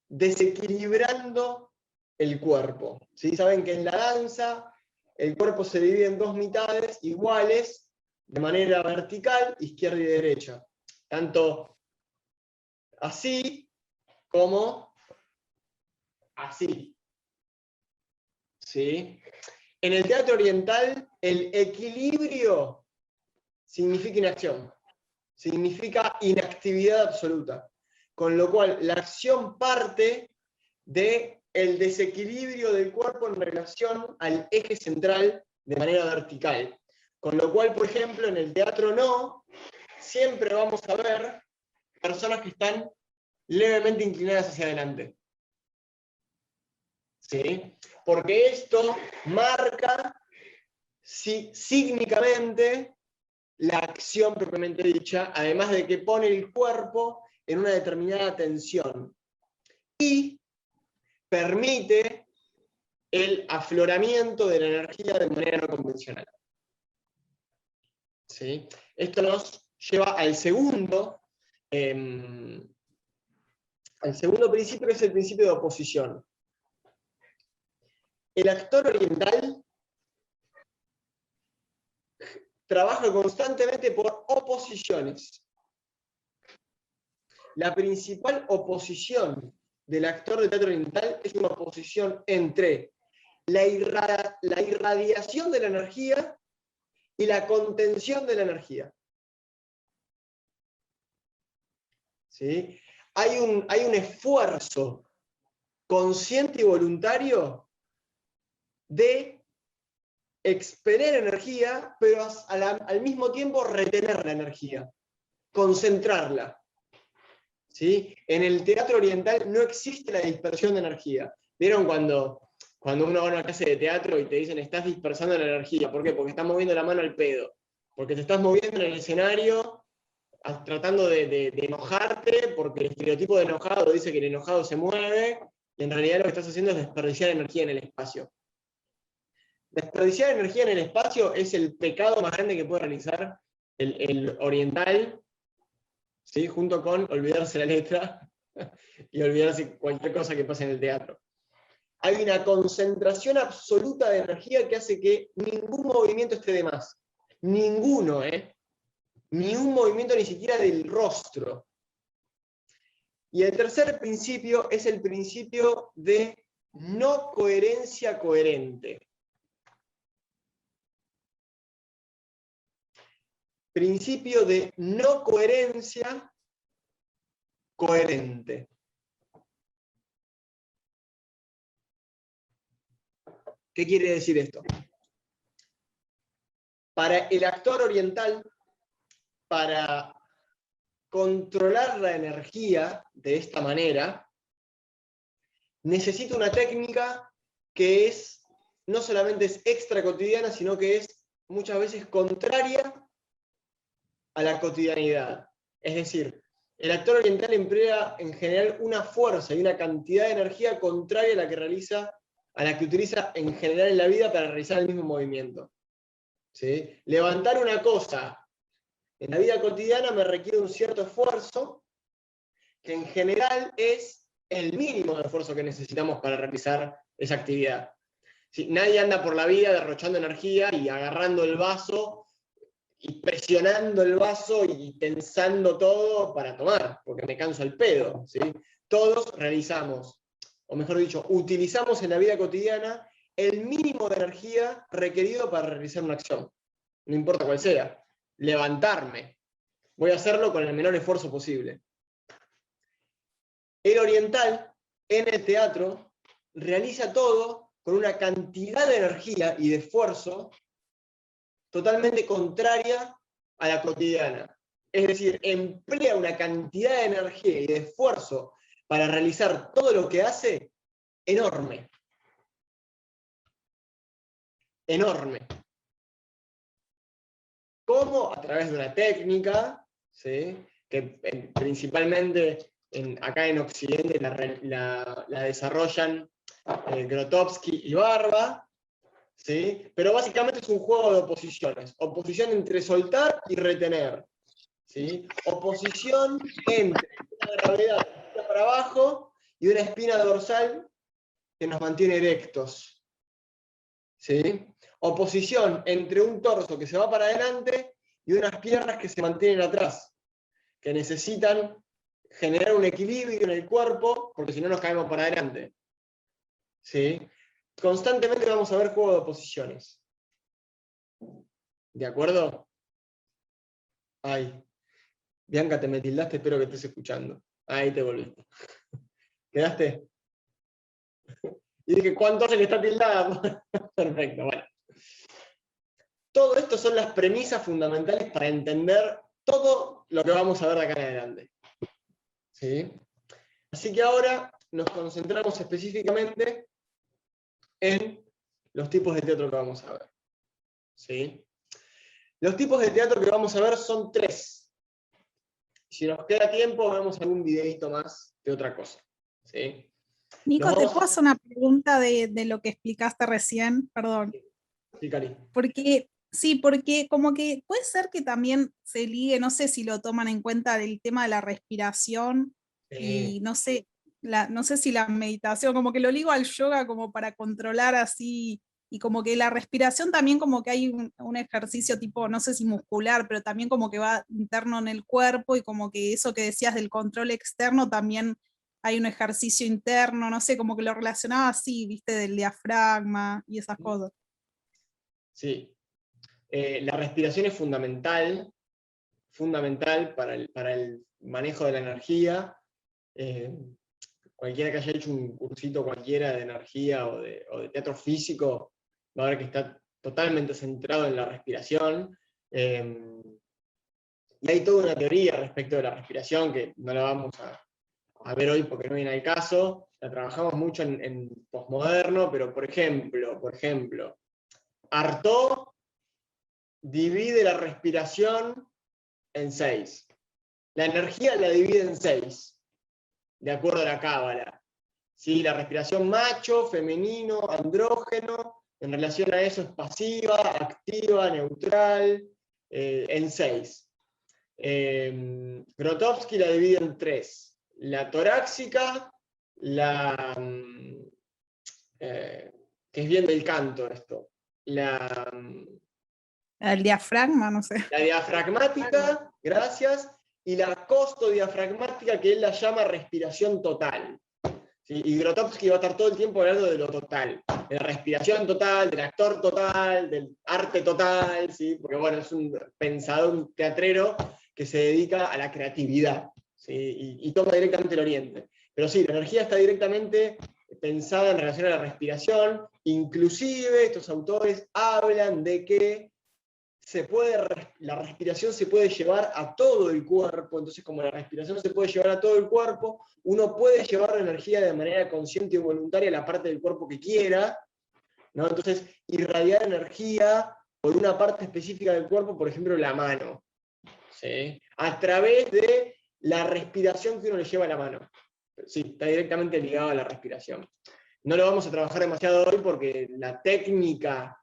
desequilibrando el cuerpo. ¿Sí? Saben que en la danza el cuerpo se divide en 2 mitades iguales, de manera vertical, izquierda y derecha. Tanto así como así. ¿sí? En el teatro oriental, el equilibrio significa inacción, significa inactividad absoluta, con lo cual la acción parte del desequilibrio del cuerpo en relación al eje central de manera vertical. Con lo cual, por ejemplo, en el teatro no, siempre vamos a ver personas que están levemente inclinadas hacia adelante. ¿Sí? Porque esto marca sígnicamente la acción propiamente dicha, además de que pone el cuerpo en una determinada tensión y permite el afloramiento de la energía de manera no convencional. ¿Sí? Esto nos lleva al segundo principio, que es el principio de oposición. El actor oriental trabaja constantemente por oposiciones. La principal oposición del actor de teatro oriental es una oposición entre la irradiación de la energía y la contención de la energía. ¿Sí? Hay un esfuerzo consciente y voluntario de expeler energía, pero al mismo tiempo retener la energía, concentrarla. ¿Sí? En el teatro oriental no existe la dispersión de energía. ¿Vieron cuando uno va a una clase de teatro y te dicen estás dispersando la energía? ¿Por qué? Porque estás moviendo la mano al pedo. Porque te estás moviendo en el escenario tratando de enojarte, porque el estereotipo de enojado dice que el enojado se mueve, y en realidad lo que estás haciendo es desperdiciar energía en el espacio. Desperdiciar energía en el espacio es el pecado más grande que puede realizar el oriental, ¿sí? Junto con olvidarse la letra y olvidarse cualquier cosa que pase en el teatro. Hay una concentración absoluta de energía que hace que ningún movimiento esté de más. Ninguno, ni un movimiento ni siquiera del rostro. Y el tercer principio es el principio de no coherencia coherente. Principio de no coherencia coherente. ¿Qué quiere decir esto? Para el actor oriental, para controlar la energía de esta manera, necesita una técnica que no solamente es extra cotidiana, sino que es muchas veces contraria a la cotidianidad. Es decir, el actor oriental emplea en general una fuerza y una cantidad de energía contraria a la que utiliza en general en la vida para realizar el mismo movimiento. ¿Sí? Levantar una cosa en la vida cotidiana me requiere un cierto esfuerzo, que en general es el mínimo de esfuerzo que necesitamos para realizar esa actividad. ¿Sí? Nadie anda por la vida derrochando energía y agarrando el vaso y presionando el vaso y tensando todo para tomar, porque me canso el pedo. ¿Sí? Todos realizamos, o mejor dicho, utilizamos en la vida cotidiana el mínimo de energía requerido para realizar una acción. No importa cuál sea. Levantarme. Voy a hacerlo con el menor esfuerzo posible. El oriental, en el teatro, realiza todo con una cantidad de energía y de esfuerzo totalmente contraria a la cotidiana. Es decir, emplea una cantidad de energía y de esfuerzo para realizar todo lo que hace enorme. Enorme. ¿Cómo? A través de una técnica, ¿sí? Que principalmente acá en Occidente la desarrollan Grotowski y Barba, ¿sí? Pero básicamente es un juego de oposiciones. Oposición entre soltar y retener. ¿Sí? Oposición entre una gravedad para abajo y una espina dorsal que nos mantiene erectos. ¿Sí? Oposición entre un torso que se va para adelante y unas piernas que se mantienen atrás, que necesitan generar un equilibrio en el cuerpo, porque si no nos caemos para adelante. ¿Sí? constantemente vamos a ver juego de oposiciones. ¿De acuerdo? Ay, Bianca, te me tildaste, espero que estés escuchando. Ahí te volviste. ¿Quedaste? Y dije, ¿cuánto hace que está tildada? Perfecto, bueno. Todo esto son las premisas fundamentales para entender todo lo que vamos a ver de acá en adelante. ¿Sí? Así que ahora nos concentramos específicamente en los tipos de teatro que vamos a ver. ¿Sí? Los tipos de teatro que vamos a ver son 3. Si nos queda tiempo, vemos algún videito más de otra cosa. ¿Sí? Nico, ¿te puedo hacer una pregunta de lo que explicaste recién? Perdón. Sí, Cari. Porque como que puede ser que también se ligue, no sé si lo toman en cuenta del tema de la respiración, y no sé si la meditación, como que lo ligo al yoga como para controlar así, y como que la respiración también como que hay un ejercicio tipo, no sé si muscular, pero también como que va interno en el cuerpo, y como que eso que decías del control externo también hay un ejercicio interno, no sé, como que lo relacionaba así, viste, del diafragma y esas cosas. Sí. La respiración es fundamental para el manejo de la energía. Cualquiera que haya hecho un cursito cualquiera de energía o de teatro físico, va a ver que está totalmente centrado en la respiración. Y hay toda una teoría respecto de la respiración, que no la vamos a ver hoy porque no viene al caso. La trabajamos mucho en posmoderno, pero por ejemplo, Artaud divide la respiración en 6. La energía la divide en 6, de acuerdo a la cábala. ¿Sí? La respiración macho, femenino, andrógeno, en relación a eso es pasiva, activa, neutral, en 6. Grotowski la divide en 3. La torácica, que es bien del canto esto, El diafragma, no sé. la diafragmática, gracias, y la costodiafragmática, que él la llama respiración total. ¿Sí? Y Grotowski va a estar todo el tiempo hablando de lo total, de la respiración total, del actor total, del arte total, ¿sí? Porque bueno, es un pensador, un teatrero que se dedica a la creatividad, ¿sí? y toma directamente el oriente. Pero sí, la energía está directamente pensada en relación a la respiración, inclusive estos autores hablan de que la respiración se puede llevar a todo el cuerpo. Entonces, como la respiración se puede llevar a todo el cuerpo, uno puede llevar la energía de manera consciente y voluntaria a la parte del cuerpo que quiera, ¿no? Entonces, irradiar energía por una parte específica del cuerpo, por ejemplo, la mano, ¿sí? A través de la respiración que uno le lleva a la mano. Sí, está directamente ligado a la respiración. No lo vamos a trabajar demasiado hoy porque la técnica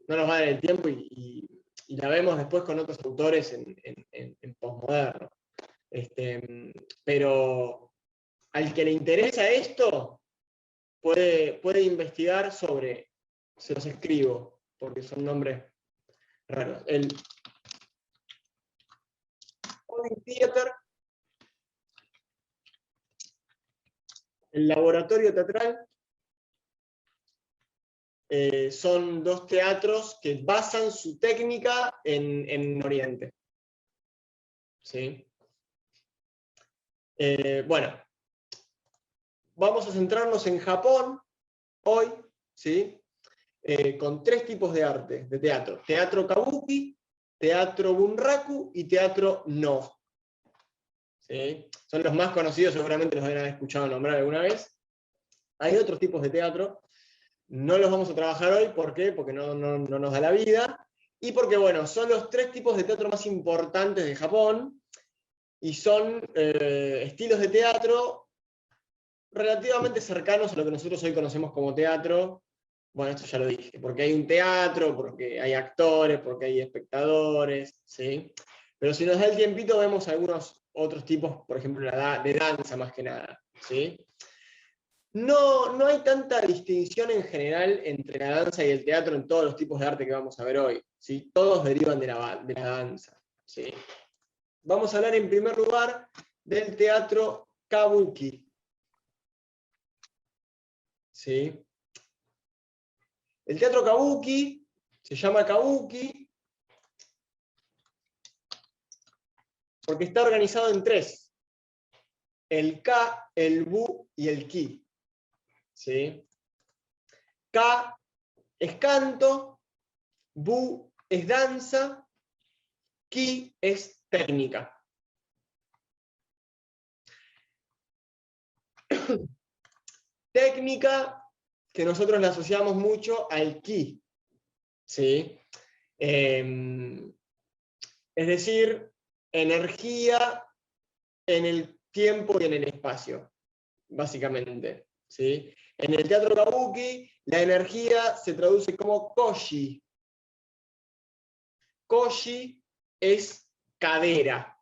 no nos va a dar el tiempo, y la vemos después con otros autores en posmoderno. Pero al que le interesa esto, puede investigar sobre, se los escribo, porque son nombres raros. El Coding Theater, el laboratorio teatral, son 2 teatros que basan su técnica en Oriente. ¿Sí? Bueno, vamos a centrarnos en Japón hoy, ¿sí? Con 3 tipos de arte, de teatro. Teatro kabuki, teatro bunraku y teatro no. ¿Sí? Son los más conocidos, seguramente los habrán escuchado nombrar alguna vez. Hay otros tipos de teatro. No los vamos a trabajar hoy, ¿por qué? Porque no nos da la vida, y porque, bueno, son los 3 tipos de teatro más importantes de Japón, y son estilos de teatro relativamente cercanos a lo que nosotros hoy conocemos como teatro. Bueno, esto ya lo dije, porque hay un teatro, porque hay actores, porque hay espectadores, ¿sí? Pero si nos da el tiempito, vemos algunos otros tipos, por ejemplo, de danza más que nada, ¿sí? No hay tanta distinción en general entre la danza y el teatro en todos los tipos de arte que vamos a ver hoy, ¿sí? Todos derivan de la danza, ¿sí? Vamos a hablar en primer lugar del teatro kabuki. ¿sí? El teatro kabuki se llama kabuki porque está organizado en 3. El ka, el bu y el ki. ¿Sí? Ka es canto, bu es danza, ki es técnica. Técnica que nosotros la asociamos mucho al ki, ¿sí? Es decir, energía en el tiempo y en el espacio, básicamente, ¿sí? En el teatro kabuki, la energía se traduce como koshi. Koshi es cadera,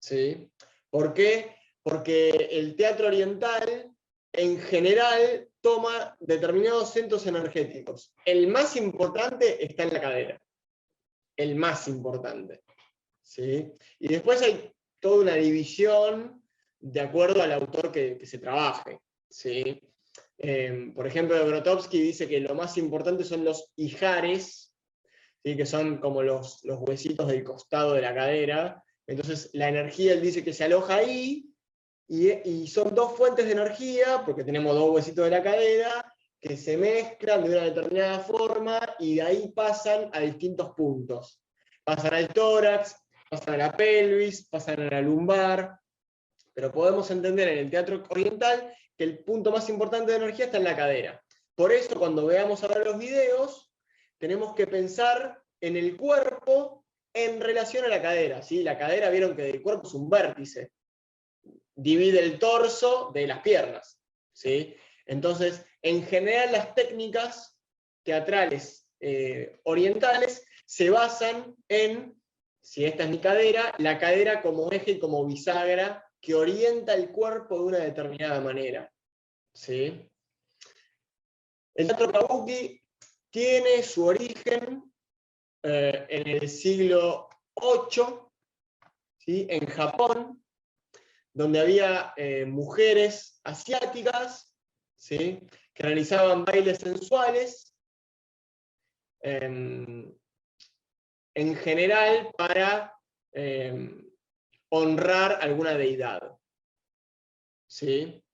¿sí? ¿Por qué? Porque el teatro oriental, en general, toma determinados centros energéticos. El más importante está en la cadera. El más importante, ¿sí? Y después hay toda una división de acuerdo al autor que se trabaje, ¿sí? Por ejemplo, Grotowski dice que lo más importante son los ijares, ¿sí? Que son como los huesitos del costado de la cadera. Entonces la energía, él dice que se aloja ahí, y son 2 fuentes de energía, porque tenemos 2 huesitos de la cadera, que se mezclan de una determinada forma, y de ahí pasan a distintos puntos. Pasan al tórax, pasan a la pelvis, pasan a la lumbar, pero podemos entender en el teatro oriental que el punto más importante de energía está en la cadera. Por eso, cuando veamos ahora los videos, tenemos que pensar en el cuerpo en relación a la cadera, ¿sí? La cadera, vieron que el cuerpo es un vértice, divide el torso de las piernas, ¿sí? Entonces, en general las técnicas teatrales orientales se basan en, si esta es mi cadera, la cadera como eje y como bisagra que orienta el cuerpo de una determinada manera, ¿sí? El teatro kabuki tiene su origen en el siglo VIII, ¿sí? En Japón, donde había mujeres asiáticas, ¿sí? Que realizaban bailes sensuales, en general para honrar alguna deidad, ¿sí?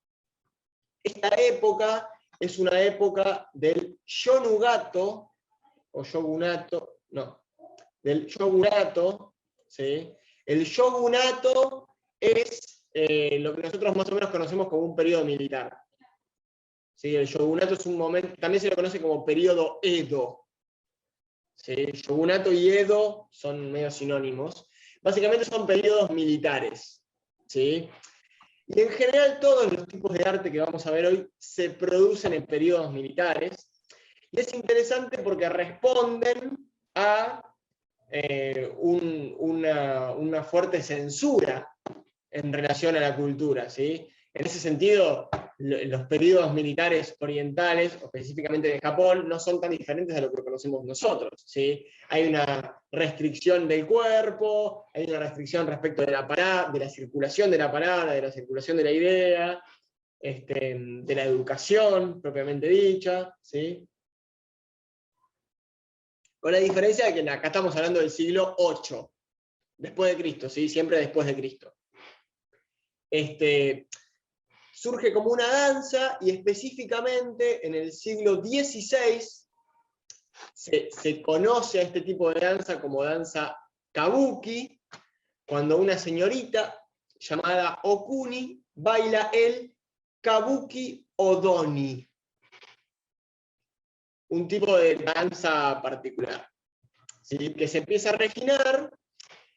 Esta época es una época del shogunato, o shogunato, no, del shogunato, ¿sí? El shogunato es lo que nosotros más o menos conocemos como un periodo militar. ¿Sí? El shogunato es un momento, también se lo conoce como periodo Edo. ¿Sí? Shogunato y Edo son medio sinónimos. Básicamente son periodos militares, ¿sí? Y en general todos los tipos de arte que vamos a ver hoy se producen en periodos militares. Y es interesante porque responden a una fuerte censura en relación a la cultura, ¿sí? En ese sentido, los periodos militares orientales, o específicamente de Japón, no son tan diferentes a lo que conocemos nosotros, ¿sí? Hay una restricción del cuerpo, hay una restricción respecto de la circulación de la palabra, de la circulación de la idea, de la educación propiamente dicha, ¿sí? Con la diferencia de que acá estamos hablando del siglo VIII, después de Cristo, ¿sí? Siempre después de Cristo. Surge como una danza, y específicamente en el siglo XVI se conoce a este tipo de danza como danza kabuki, cuando una señorita llamada Okuni baila el kabuki odoni, un tipo de danza particular, ¿sí? Que se empieza a refinar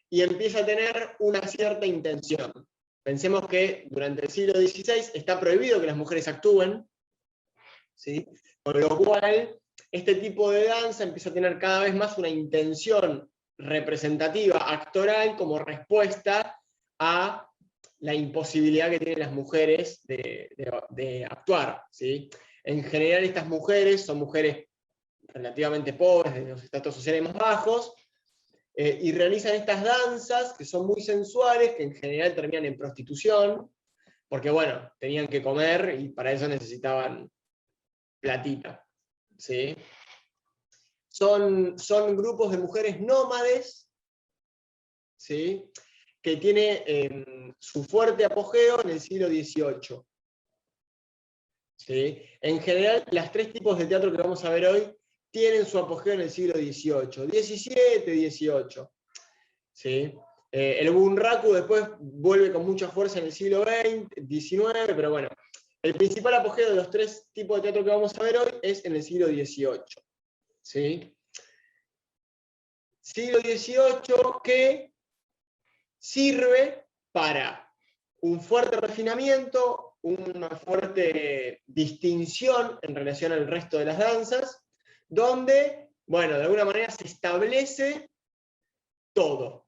y empieza a tener una cierta intención. Pensemos que durante el siglo XVI está prohibido que las mujeres actúen, ¿sí? Con lo cual, este tipo de danza empieza a tener cada vez más una intención representativa, actoral, como respuesta a la imposibilidad que tienen las mujeres de actuar, ¿sí? En general estas mujeres son mujeres relativamente pobres, de los estratos sociales más bajos, y realizan estas danzas que son muy sensuales, que en general terminan en prostitución, porque bueno, tenían que comer y para eso necesitaban platita, ¿sí? Son grupos de mujeres nómades, ¿sí? Que tiene su fuerte apogeo en el siglo XVIII. ¿Sí? En general, los tres tipos de teatro que vamos a ver hoy tienen su apogeo en el siglo XVIII, XVII, XVIII. ¿Sí? El bunraku después vuelve con mucha fuerza en el siglo XIX, pero bueno, el principal apogeo de los tres tipos de teatro que vamos a ver hoy es en el siglo XVIII. ¿Sí? Siglo XVIII que sirve para un fuerte refinamiento, una fuerte distinción en relación al resto de las danzas, donde, bueno, de alguna manera se establece todo.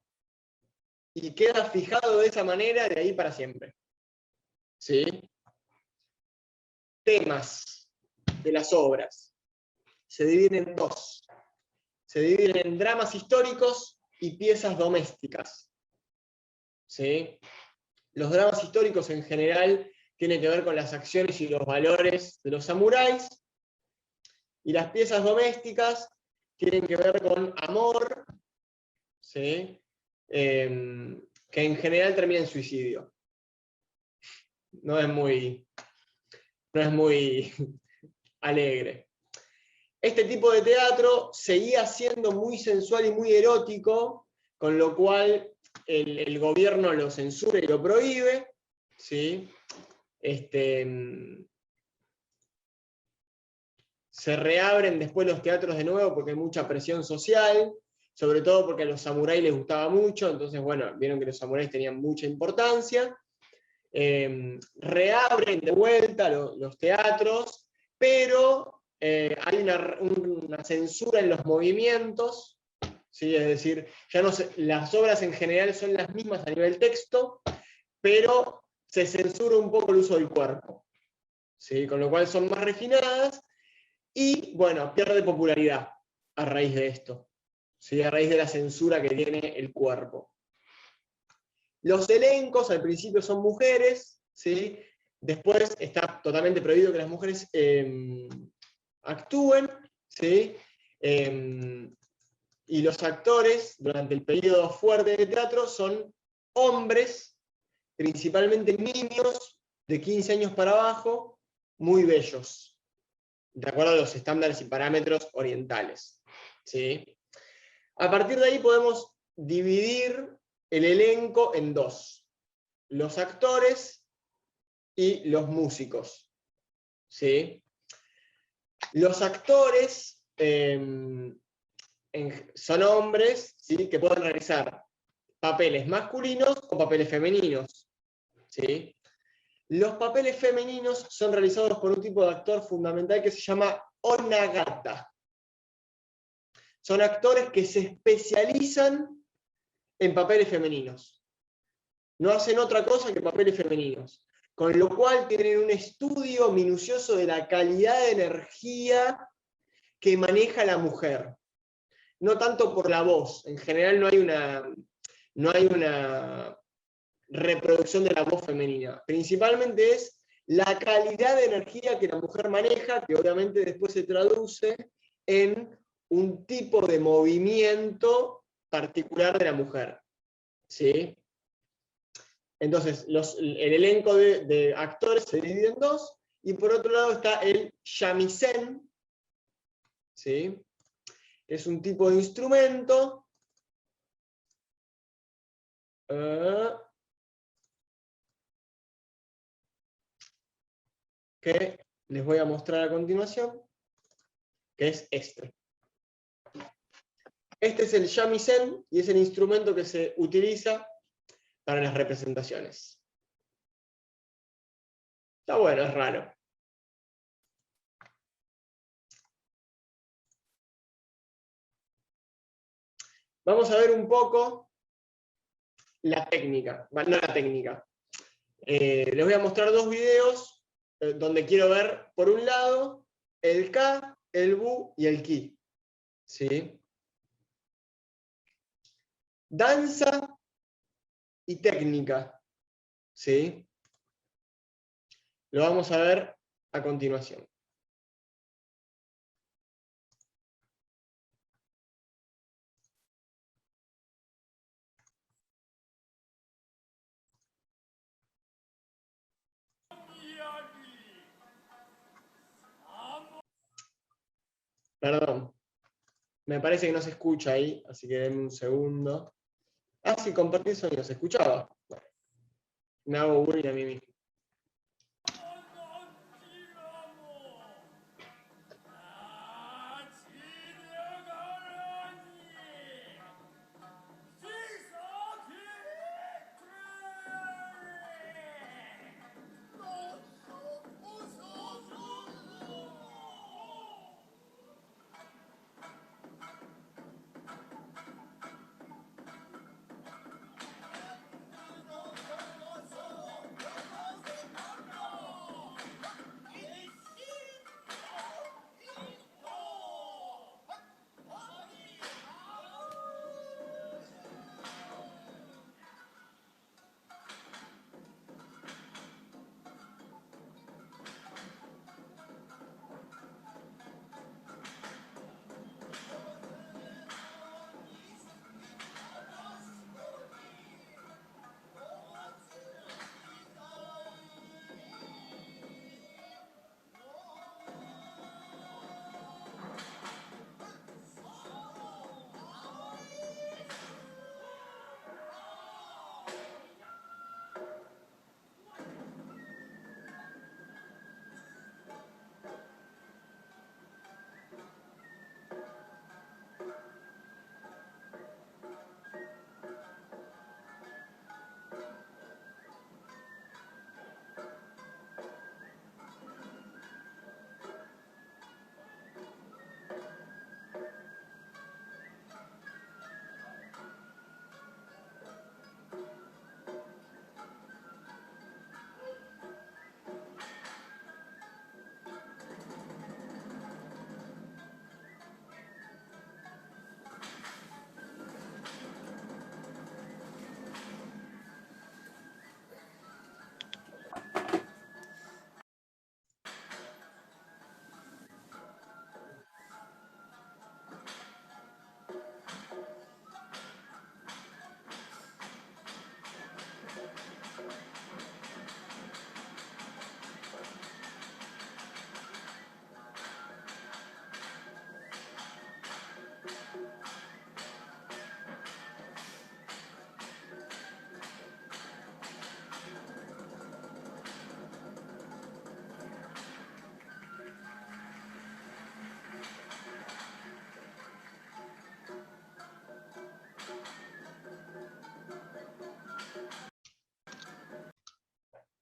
Y queda fijado de esa manera de ahí para siempre. ¿Sí? Temas de las obras se dividen en dos. Se dividen en dramas históricos y piezas domésticas. ¿Sí? Los dramas históricos en general tienen que ver con las acciones y los valores de los samuráis, y las piezas domésticas tienen que ver con amor, ¿sí? Que en general termina en suicidio. No es muy alegre. Este tipo de teatro seguía siendo muy sensual y muy erótico, con lo cual el gobierno lo censura y lo prohíbe, ¿sí? Se reabren después los teatros de nuevo porque hay mucha presión social, sobre todo porque a los samuráis les gustaba mucho, entonces bueno, vieron que los samuráis tenían mucha importancia. Reabren de vuelta los teatros, pero hay una censura en los movimientos, ¿sí? Es decir, ya no las obras en general son las mismas a nivel texto, pero se censura un poco el uso del cuerpo, ¿sí? Con lo cual son más refinadas, y bueno, pierde popularidad a raíz de esto, ¿sí? A raíz de la censura que tiene el cuerpo. Los elencos al principio son mujeres, ¿sí? Después está totalmente prohibido que las mujeres actúen, ¿sí? Y los actores, durante el periodo fuerte de teatro, son hombres, principalmente niños de 15 años para abajo, muy bellos, de acuerdo a los estándares y parámetros orientales, ¿sí? A partir de ahí podemos dividir el elenco en dos: los actores y los músicos, ¿sí? Los actores son hombres, ¿sí? Que pueden realizar papeles masculinos o papeles femeninos, ¿sí? Los papeles femeninos son realizados por un tipo de actor fundamental que se llama onagata. Son actores que se especializan en papeles femeninos. No hacen otra cosa que papeles femeninos. Con lo cual tienen un estudio minucioso de la calidad de energía que maneja la mujer. No tanto por la voz. En general no hay una reproducción de la voz femenina. Principalmente es la calidad de energía que la mujer maneja, que obviamente después se traduce en un tipo de movimiento particular de la mujer, ¿sí? Entonces, el elenco de actores se divide en dos, y por otro lado está el shamisen, ¿sí? Es un tipo de instrumento que les voy a mostrar a continuación, que es este. Este es el shamisen y es el instrumento que se utiliza para las representaciones. Está bueno, es raro. Vamos a ver un poco la técnica, no la técnica. Les voy a mostrar dos videos donde quiero ver, por un lado, el Ka, el Bu y el Ki, ¿sí? Danza y técnica, ¿sí? Lo vamos a ver a continuación. Perdón, me parece que no se escucha ahí, así que denme un segundo. Ah, sí, compartir sonido, ¿se escuchaba? Bueno, me hago bullying a mí mismo.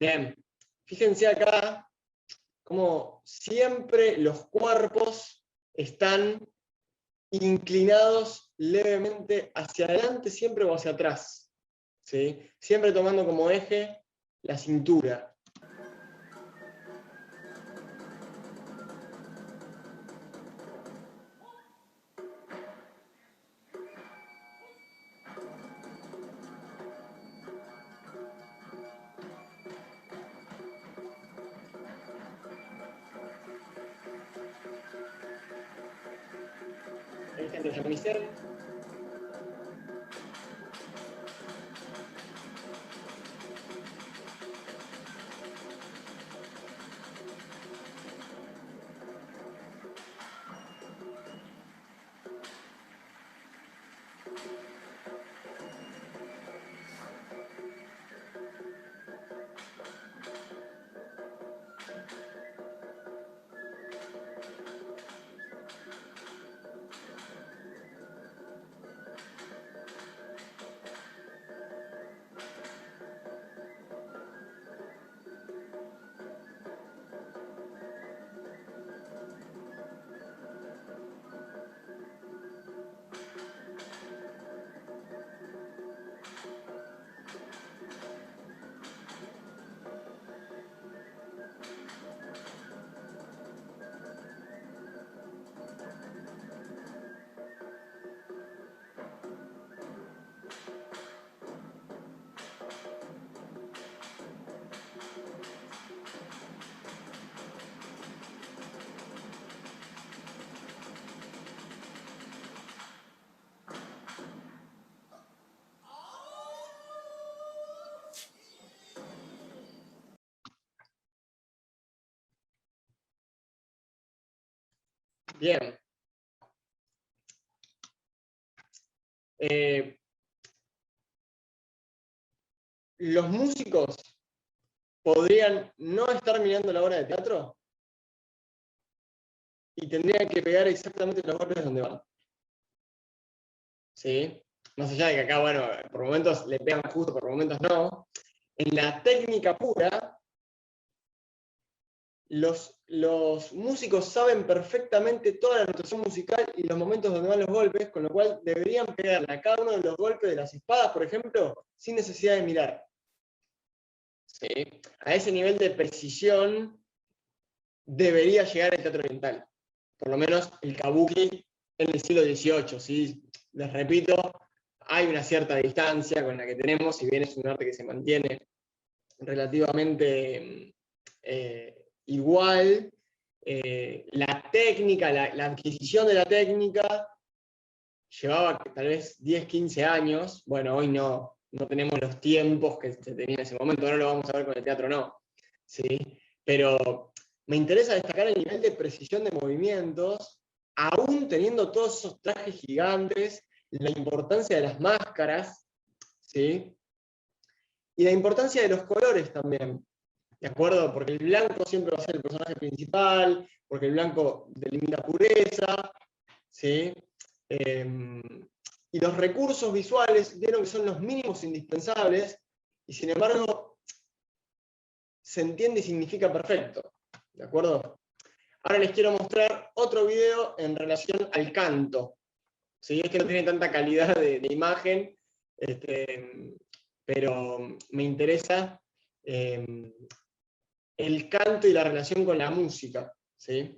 Bien, fíjense acá cómo siempre los cuerpos están inclinados levemente hacia adelante, siempre o hacia atrás, ¿sí? Siempre tomando como eje la cintura. Ahí está el Jean-Michel. Bien. ¿Los músicos podrían no estar mirando la obra de teatro? Y tendrían que pegar exactamente los golpes donde van. ¿Sí? Más allá de que acá, bueno, por momentos le pegan justo, por momentos no. En la técnica pura, los músicos saben perfectamente toda la notación musical y los momentos donde van los golpes, con lo cual deberían pegarle a cada uno de los golpes de las espadas, por ejemplo, sin necesidad de mirar. ¿Sí? A ese nivel de precisión debería llegar el teatro oriental. Por lo menos el kabuki en el siglo XVIII. ¿Sí? Les repito, hay una cierta distancia con la que tenemos, si bien es un arte que se mantiene relativamente igual, la técnica, la adquisición de la técnica llevaba tal vez 10, 15 años. Bueno, hoy no tenemos los tiempos que se tenían en ese momento, ahora lo vamos a ver con el teatro, no. ¿Sí? Pero me interesa destacar el nivel de precisión de movimientos, aún teniendo todos esos trajes gigantes, la importancia de las máscaras, ¿sí? Y la importancia de los colores también, ¿de acuerdo? Porque el blanco siempre va a ser el personaje principal, porque el blanco delimita pureza, ¿sí? Y los recursos visuales, vieron que son los mínimos indispensables, y sin embargo, se entiende y significa perfecto, ¿de acuerdo? Ahora les quiero mostrar otro video en relación al canto. ¿Sí? Es que no tiene tanta calidad de imagen, pero me interesa el canto y la relación con la música. ¿Sí?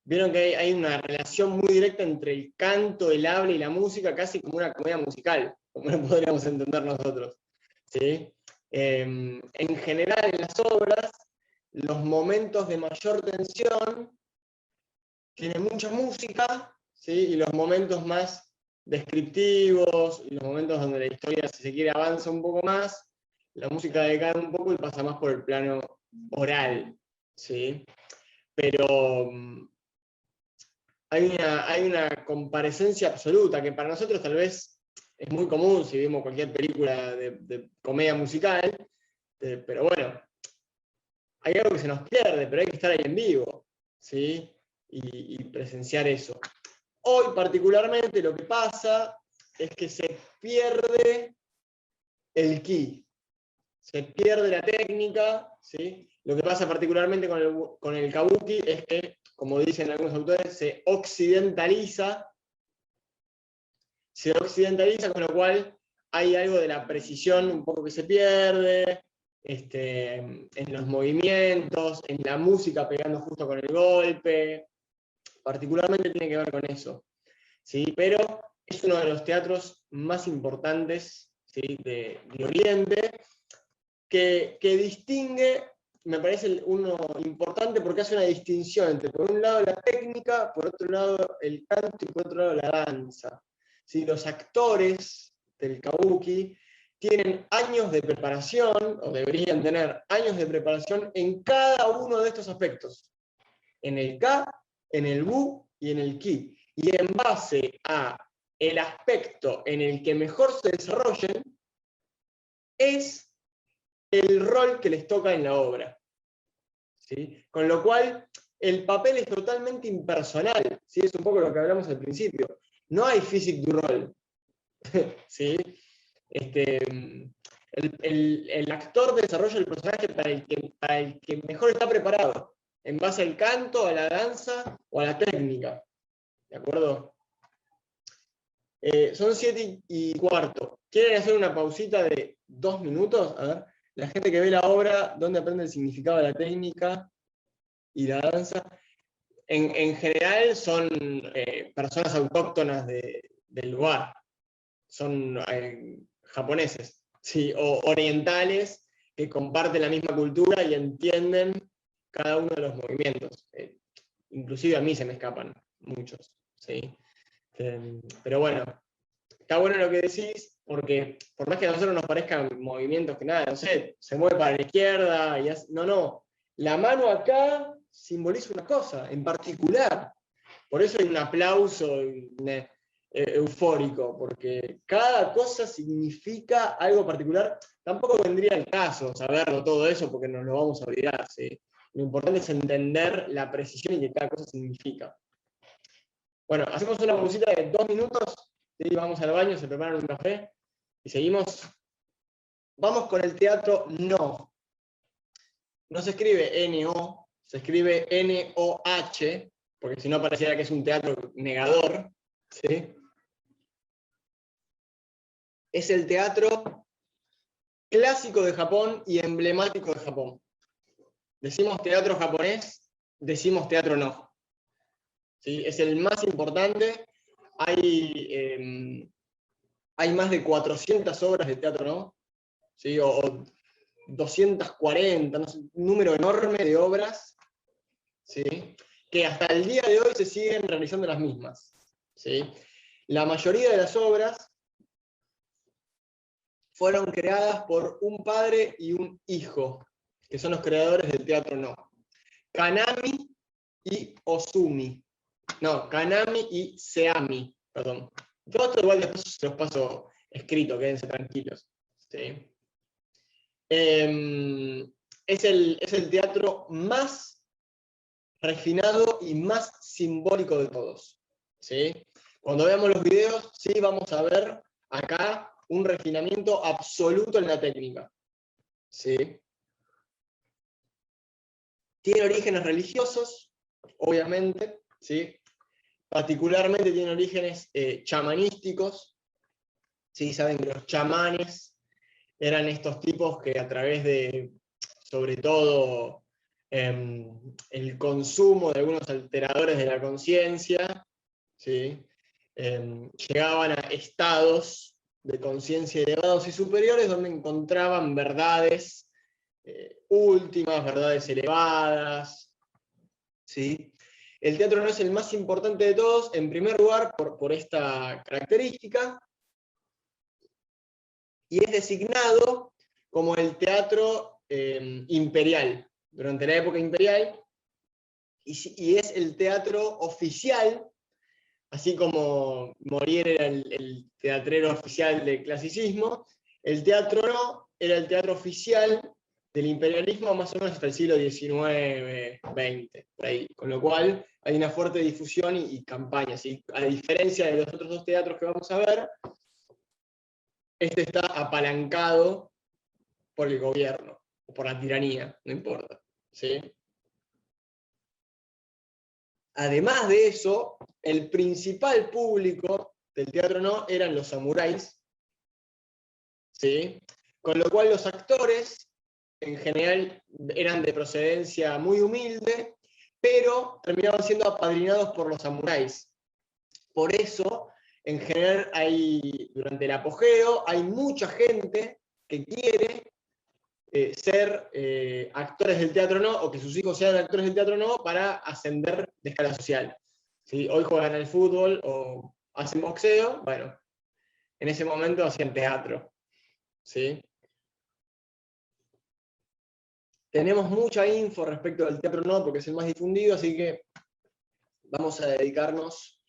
Vieron que hay una relación muy directa entre el canto, el habla y la música, casi como una comedia musical, como lo podríamos entender nosotros. ¿Sí? En general, en las obras, los momentos de mayor tensión tienen mucha música, ¿sí? Y los momentos más descriptivos, y los momentos donde la historia, si se quiere, avanza un poco más, la música decae un poco y pasa más por el plano oral. ¿Sí? Pero hay una comparecencia absoluta, que para nosotros tal vez es muy común si vimos cualquier película de comedia musical, pero bueno, hay algo que se nos pierde, pero hay que estar ahí en vivo, ¿sí? Y presenciar eso. Hoy particularmente lo que pasa es que se pierde el ki, se pierde la técnica, ¿sí? Lo que pasa particularmente con el kabuki es que, como dicen algunos autores, se occidentaliza, con lo cual hay algo de la precisión un poco que se pierde, en los movimientos, en la música pegando justo con el golpe, particularmente tiene que ver con eso. ¿Sí? Pero es uno de los teatros más importantes, ¿sí? de Oriente, que distingue me parece uno importante porque hace una distinción entre, por un lado, la técnica, por otro lado, el canto y por otro lado, la danza. ¿Sí? Los actores del kabuki tienen años de preparación, o deberían tener años de preparación en cada uno de estos aspectos. En el ka, en el bu y en el ki. Y en base a el aspecto en el que mejor se desarrollen, es el rol que les toca en la obra. ¿Sí? Con lo cual, el papel es totalmente impersonal. ¿Sí? Es un poco lo que hablamos al principio. No hay physique du rôle. ¿Sí? El actor desarrolla el personaje para el que mejor está preparado, en base al canto, a la danza o a la técnica. ¿De acuerdo? Son 7:15. ¿Quieren hacer una pausita de 2 minutos? A ver, la gente que ve la obra, ¿dónde aprende el significado de la técnica y la danza? En general son personas autóctonas del lugar. Son japoneses, ¿sí? O orientales que comparten la misma cultura y entienden cada uno de los movimientos. Inclusive a mí se me escapan muchos, ¿sí? Pero bueno, está bueno lo que decís, porque por más que a nosotros nos parezcan movimientos que nada, no sé, se mueve para la izquierda, y no, la mano acá simboliza una cosa en particular. Por eso hay un aplauso eufórico, porque cada cosa significa algo particular. Tampoco vendría el caso saberlo todo eso, porque nos lo vamos a olvidar, ¿sí? Lo importante es entender la precisión y que cada cosa significa. Bueno, hacemos una pausita de 2 minutos, ¿sí? Vamos al baño, se preparan un café, y seguimos. Vamos con el teatro no. No se escribe N-O, se escribe N-O-H, porque si no pareciera que es un teatro negador, ¿sí? Es el teatro clásico de Japón y emblemático de Japón. Decimos teatro japonés, decimos teatro no. ¿Sí? Es el más importante. Hay más de 400 obras de teatro no, ¿sí? O 240, no sé, un número enorme de obras, ¿sí? Que hasta el día de hoy se siguen realizando las mismas, ¿sí? La mayoría de las obras fueron creadas por un padre y un hijo, que son los creadores del teatro no. Kanami y Ozumi. No, Kanami y Seami, perdón. Todo esto igual después se los paso escrito, quédense tranquilos. ¿Sí? Es el teatro más refinado y más simbólico de todos. ¿Sí? Cuando veamos los videos, sí vamos a ver acá un refinamiento absoluto en la técnica. ¿Sí? Tiene orígenes religiosos, obviamente, ¿sí? Particularmente tiene orígenes chamanísticos. ¿Sí? Saben que los chamanes eran estos tipos que a través de, sobre todo, el consumo de algunos alteradores de la conciencia, ¿sí? Llegaban a estados de conciencia elevados y superiores donde encontraban verdades últimas, verdades elevadas. ¿Sí? El teatro no es el más importante de todos, en primer lugar por esta característica, y es designado como el teatro imperial, durante la época imperial, y es el teatro oficial, así como Molière era el teatrero oficial del clasicismo, el teatro no era el teatro oficial del imperialismo más o menos hasta el siglo XIX, XX, por ahí. Con lo cual hay una fuerte difusión y campaña. ¿Sí? A diferencia de los otros dos teatros que vamos a ver, este está apalancado por el gobierno, o por la tiranía, no importa. ¿Sí? Además de eso, el principal público del teatro no eran los samuráis, ¿sí? Con lo cual los actores en general eran de procedencia muy humilde, pero terminaban siendo apadrinados por los samuráis. Por eso, en general, durante el apogeo, hay mucha gente que quiere ser actores del teatro no, o que sus hijos sean actores del teatro no, para ascender de escala social. ¿Sí? Hoy juegan al fútbol o hacen boxeo, bueno, en ese momento hacían teatro. ¿Sí? Tenemos mucha info respecto del teatro no, porque es el más difundido, así que vamos a dedicarnos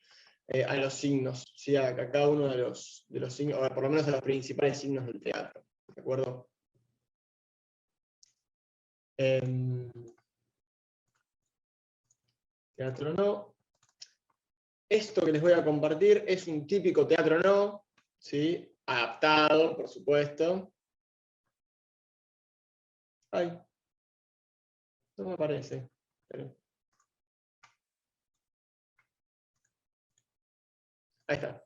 a los signos, ¿sí? A cada uno de los signos, o por lo menos a los principales signos del teatro. ¿De acuerdo? Teatro no. Esto que les voy a compartir es un típico teatro no, ¿sí? Adaptado, por supuesto. Ay, no me parece. Pero... ahí está.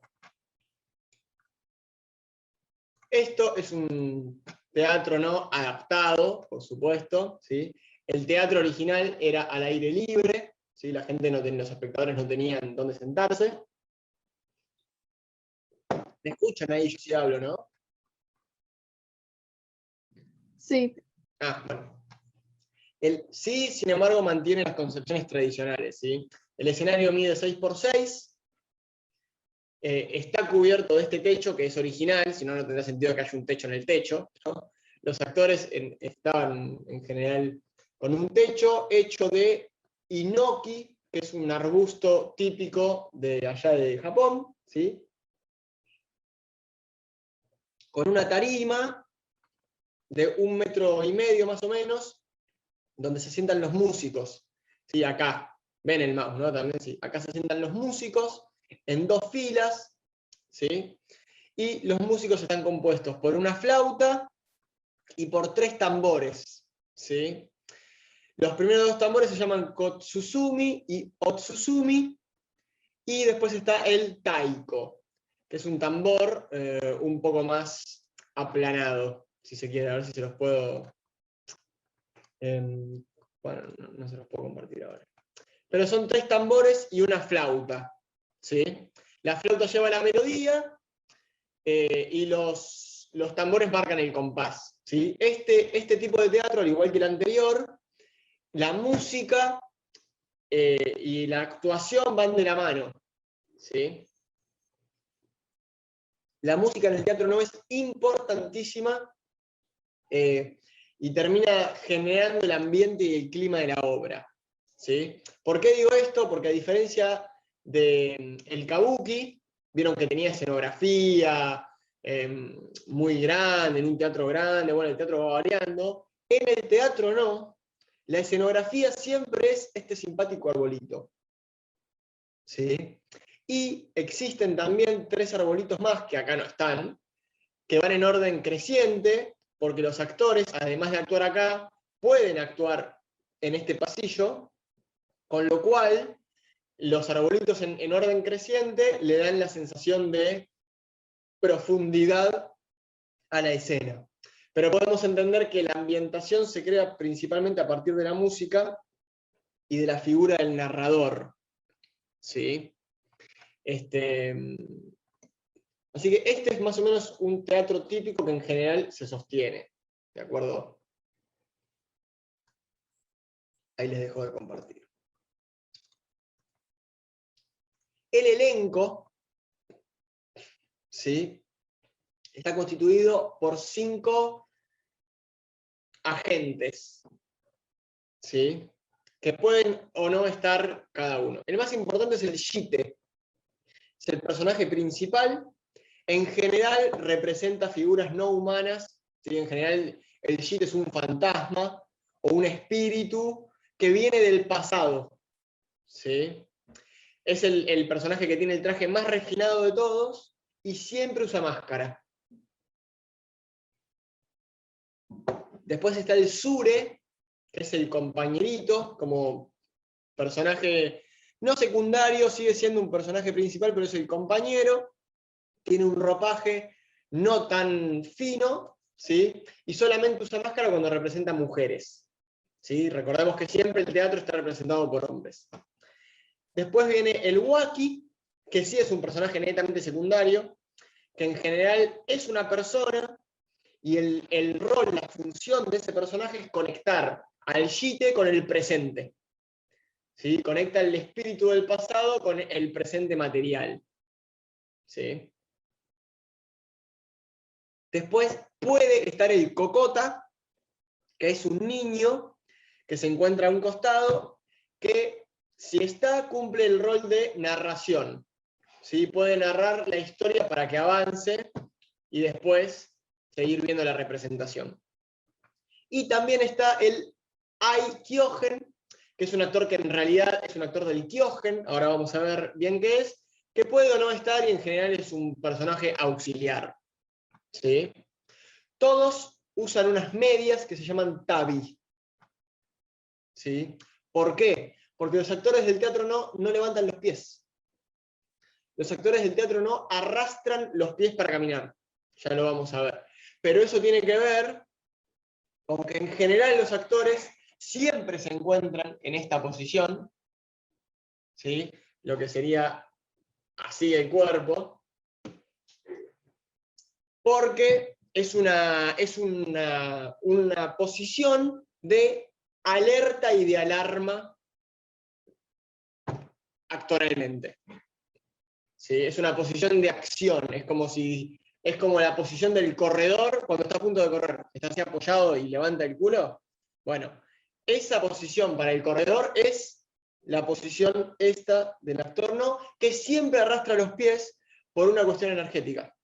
Esto es un teatro no adaptado, por supuesto, ¿sí? El teatro original era al aire libre, ¿sí? La gente no tenía, los espectadores no tenían dónde sentarse. ¿Me escuchan ahí? Yo sí hablo, ¿no? Sí. Ah, bueno. Sí, sin embargo, mantiene las concepciones tradicionales, ¿sí? El escenario mide 6x6, está cubierto de este techo, que es original, si no, no tendría sentido que haya un techo en el techo, ¿no? Los actores estaban en general con un techo hecho de inoki, que es un arbusto típico de allá de Japón, ¿sí? Con una tarima de 1,5 metros más o menos, donde se sientan los músicos. ¿Sí? Acá, ven el mouse, ¿no? También, sí. Acá se sientan los músicos en 2 filas, ¿sí? Y los músicos están compuestos por una flauta y por 3 tambores, ¿sí? Los primeros 2 tambores se llaman Kotsusumi y Otsusumi, y después está el taiko, que es un tambor un poco más aplanado, si se quiere, a ver si se los puedo... bueno, no se los puedo compartir ahora. Pero son 3 tambores y una flauta, ¿sí? La flauta lleva la melodía y los tambores marcan el compás, ¿sí? Este tipo de teatro, al igual que el anterior, la música y la actuación van de la mano, ¿sí? La música en el teatro no es importantísima y termina generando el ambiente y el clima de la obra, ¿sí? ¿Por qué digo esto? Porque a diferencia del kabuki, vieron que tenía escenografía muy grande, en un teatro grande, bueno, el teatro va variando, en el teatro no, la escenografía siempre es este simpático arbolito, ¿sí? Y existen también 3 arbolitos más, que acá no están, que van en orden creciente, porque los actores, además de actuar acá, pueden actuar en este pasillo, con lo cual los arbolitos en orden creciente le dan la sensación de profundidad a la escena. Pero podemos entender que la ambientación se crea principalmente a partir de la música y de la figura del narrador, ¿sí? Así que este es más o menos un teatro típico que en general se sostiene, ¿de acuerdo? Ahí les dejo de compartir. El elenco, ¿sí? Está constituido por 5 agentes, ¿sí? Que pueden o no estar cada uno. El más importante es el shite, es el personaje principal. En general representa figuras no humanas, ¿sí? En general el shite es un fantasma o un espíritu que viene del pasado, ¿sí? Es el personaje que tiene el traje más refinado de todos y siempre usa máscara. Después está el Sure, que es el compañerito, como personaje no secundario, sigue siendo un personaje principal, pero es el compañero. Tiene un ropaje no tan fino, ¿sí? Y solamente usa máscara cuando representa mujeres, ¿sí? Recordemos que siempre el teatro está representado por hombres. Después viene el Waki, que sí es un personaje netamente secundario, que en general es una persona Y el rol, la función de ese personaje es conectar al yite con el presente. ¿Sí? Conecta el espíritu del pasado con el presente material. ¿Sí? Después puede estar el cocota, que es un niño que se encuentra a un costado, que si está, cumple el rol de narración. ¿Sí? Puede narrar la historia para que avance y después seguir viendo la representación. Y también está el Aikyogen, que es un actor que en realidad es un actor del Kyogen, ahora vamos a ver bien qué es, que puede o no estar y en general es un personaje auxiliar. ¿Sí? Todos usan unas medias que se llaman tabi. ¿Sí? ¿Por qué? Porque los actores del teatro no levantan los pies. Los actores del teatro no arrastran los pies para caminar. Ya lo vamos a ver. Pero eso tiene que ver con que en general los actores siempre se encuentran en esta posición, ¿sí? Lo que sería así el cuerpo, porque es una posición de alerta y de alarma actoralmente. ¿Sí? Es una posición de acción, es como la posición del corredor cuando está a punto de correr, está así apoyado y levanta el culo. Bueno, esa posición para el corredor es la posición esta del actor, ¿no? Que siempre arrastra los pies por una cuestión energética,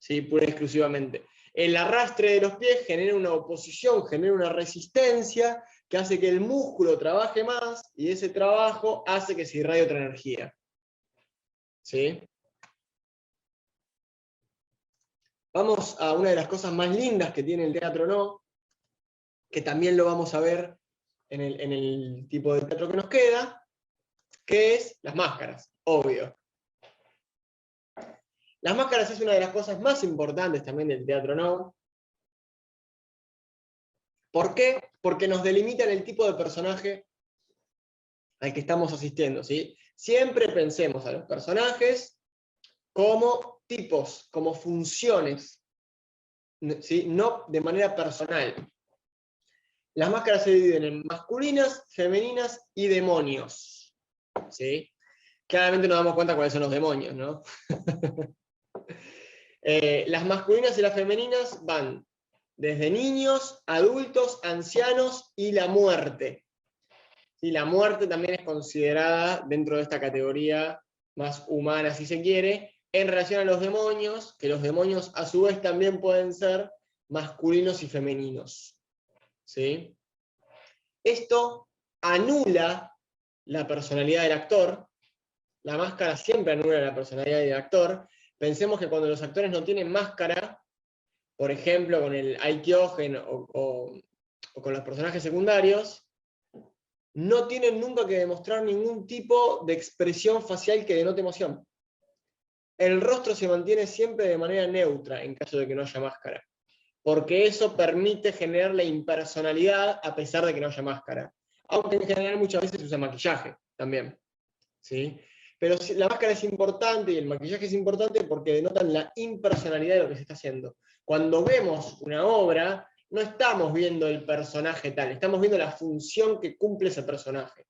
¿sí? Pura y exclusivamente. El arrastre de los pies genera una oposición, genera una resistencia que hace que el músculo trabaje más y ese trabajo hace que se irradie otra energía. ¿Sí? Vamos a una de las cosas más lindas que tiene el teatro no, que también lo vamos a ver en el tipo de teatro que nos queda, que es las máscaras, obvio. Las máscaras es una de las cosas más importantes también del teatro no. ¿Por qué? Porque nos delimitan el tipo de personaje al que estamos asistiendo, ¿sí? Siempre pensemos a los personajes como tipos, como funciones, ¿sí? No de manera personal. Las máscaras se dividen en masculinas, femeninas y demonios. ¿Sí? Claramente nos damos cuenta cuáles son los demonios, ¿no? Las masculinas y las femeninas van desde niños, adultos, ancianos y la muerte. Y la muerte también es considerada dentro de esta categoría más humana, si se quiere, en relación a los demonios, que los demonios a su vez también pueden ser masculinos y femeninos. ¿Sí? Esto anula la personalidad del actor. La máscara siempre anula la personalidad del actor. Pensemos que cuando los actores no tienen máscara, por ejemplo con el Aikyogen o con los personajes secundarios, no tienen nunca que demostrar ningún tipo de expresión facial que denote emoción. El rostro se mantiene siempre de manera neutra en caso de que no haya máscara, porque eso permite generar la impersonalidad a pesar de que no haya máscara. Aunque en general muchas veces se usa maquillaje también. ¿Sí? Pero la máscara es importante y el maquillaje es importante porque denotan la impersonalidad de lo que se está haciendo. Cuando vemos una obra, no estamos viendo el personaje tal, estamos viendo la función que cumple ese personaje.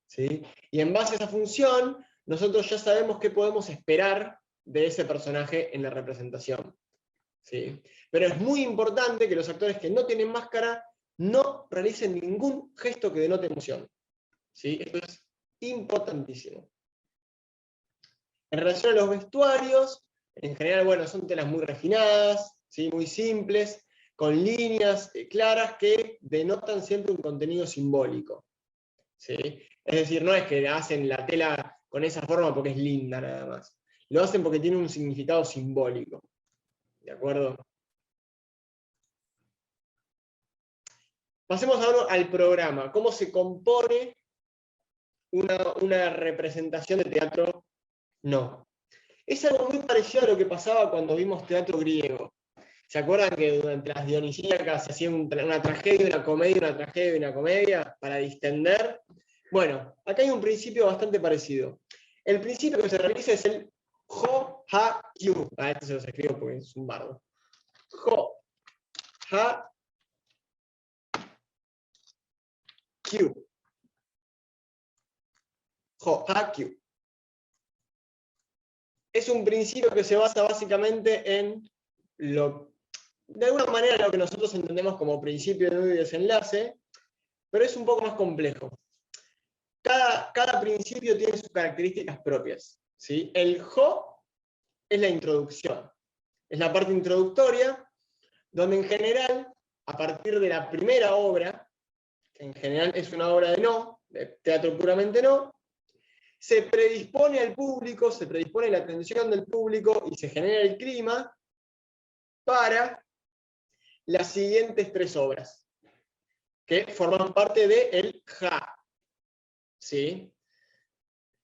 ¿Sí? Y en base a esa función, nosotros ya sabemos qué podemos esperar de ese personaje en la representación. ¿Sí? Pero es muy importante que los actores que no tienen máscara no realicen ningún gesto que denote emoción. ¿Sí? Esto es importantísimo. En relación a los vestuarios, en general, bueno, son telas muy refinadas, ¿sí? Muy simples, con líneas claras que denotan siempre un contenido simbólico. ¿Sí? Es decir, no es que hacen la tela con esa forma porque es linda nada más. Lo hacen porque tiene un significado simbólico. ¿De acuerdo? Pasemos ahora al programa. ¿Cómo se compone una representación de teatro? No. Es algo muy parecido a lo que pasaba cuando vimos teatro griego. ¿Se acuerdan que durante las dionisíacas se hacía una tragedia, una comedia, una tragedia y una comedia para distender? Bueno, acá hay un principio bastante parecido. El principio que se realiza es el jo, ha, kyu. Este se los escribo porque es un bardo. Jo, Ha, Q. Ho, ha, Q. Es un principio que se basa básicamente en de alguna manera lo que nosotros entendemos como principio de nudo y desenlace, pero es un poco más complejo. Cada principio tiene sus características propias, ¿sí? El ho es la introducción, es la parte introductoria, donde en general, a partir de la primera obra, que en general es una obra de no, de teatro puramente no, se predispone al público, se predispone la atención del público y se genera el clima para las siguientes 3 obras, que forman parte del ja. ¿Sí?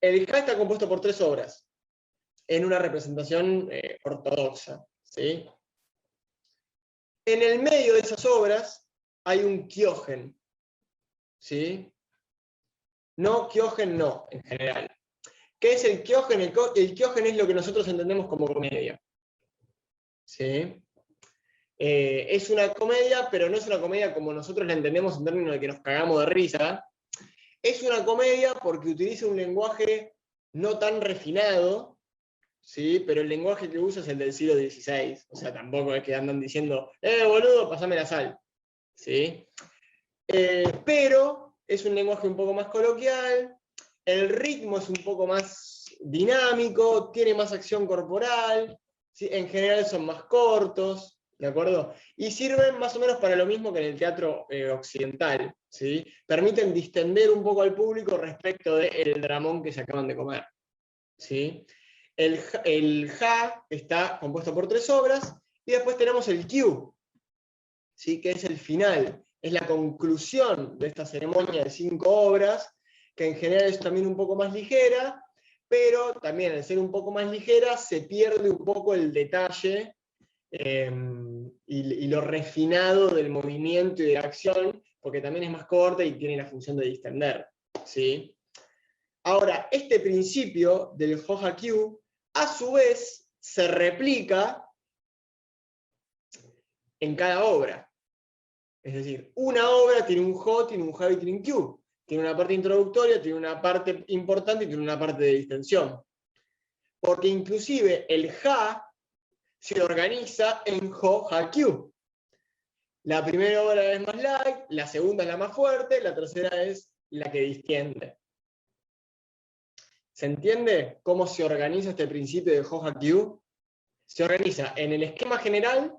El ja está compuesto por 3 obras, en una representación ortodoxa. ¿Sí? En el medio de esas obras hay un kyogen. ¿Sí? No, kyogen no, en general. ¿Qué es el kyogen? El kyogen es lo que nosotros entendemos como comedia. ¿Sí? Es una comedia, pero no es una comedia como nosotros la entendemos en términos de que nos cagamos de risa. Es una comedia porque utiliza un lenguaje no tan refinado, ¿sí? Pero el lenguaje que usa es el del siglo XVI. O sea, tampoco es que andan diciendo, boludo, pasame la sal. ¿Sí? Pero es un lenguaje un poco más coloquial, el ritmo es un poco más dinámico, tiene más acción corporal, ¿sí? En general son más cortos, ¿de acuerdo? Y sirven más o menos para lo mismo que en el teatro occidental, ¿sí? Permiten distender un poco al público respecto del dramón que se acaban de comer, ¿sí? El ja está compuesto por 3 obras, y después tenemos el Q, ¿sí? Que es el final, es la conclusión de esta ceremonia de 5 obras, que en general es también un poco más ligera, pero también al ser un poco más ligera se pierde un poco el detalle y lo refinado del movimiento y de la acción, porque también es más corta y tiene la función de distender. ¿Sí? Ahora, este principio del Hoha-Kyu, a su vez, se replica en cada obra. Es decir, una obra tiene un Ho, tiene un Ha y tiene un Q. Tiene una parte introductoria, tiene una parte importante y tiene una parte de distensión. Porque inclusive el Ja se organiza en Ho, Ha, Q. La primera obra es más light, la segunda es la más fuerte, la tercera es la que distiende. ¿Se entiende cómo se organiza este principio de Ho, Ha, Q? Se organiza en el esquema general.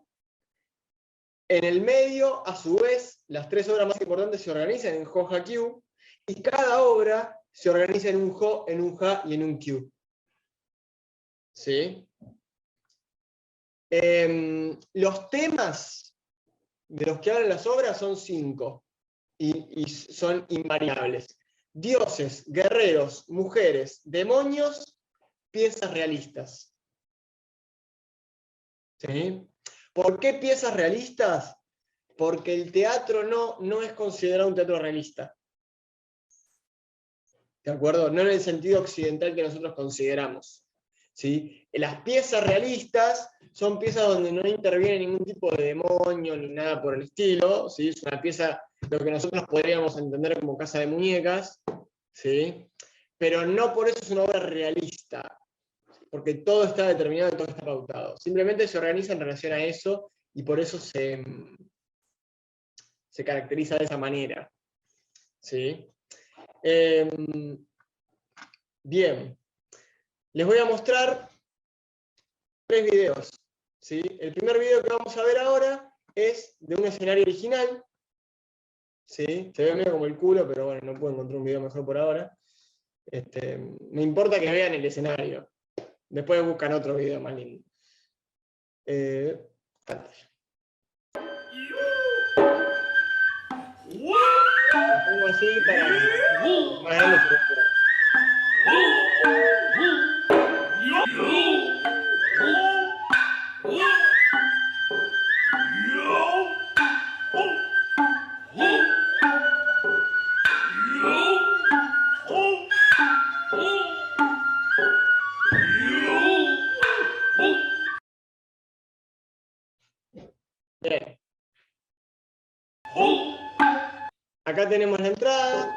En el medio, a su vez, las 3 obras más importantes se organizan en Ho, Ha, Q, y cada obra se organiza en un Ho, en un Ha y en un Q. ¿Sí? Los temas de los que hablan las obras son 5, y son invariables. Dioses, guerreros, mujeres, demonios, piezas realistas. ¿Sí? ¿Por qué piezas realistas? Porque el teatro no es considerado un teatro realista. ¿De acuerdo? No en el sentido occidental que nosotros consideramos. ¿Sí? Las piezas realistas son piezas donde no interviene ningún tipo de demonio ni nada por el estilo. ¿Sí? Es una pieza, lo que nosotros podríamos entender como casa de muñecas. ¿Sí? Pero no por eso es una obra realista. Porque todo está determinado y todo está pautado. Simplemente se organiza en relación a eso y por eso se caracteriza de esa manera. ¿Sí? Bien. Les voy a mostrar 3 videos. ¿Sí? El primer video que vamos a ver ahora es de un escenario original. ¿Sí? Se ve medio como el culo, pero bueno, no puedo encontrar un video mejor por ahora. Me importa que vean el escenario. Después buscan otro video más lindo. Pantalla. Lo pongo así para más grande se ve. Bien. tenemos la entrada.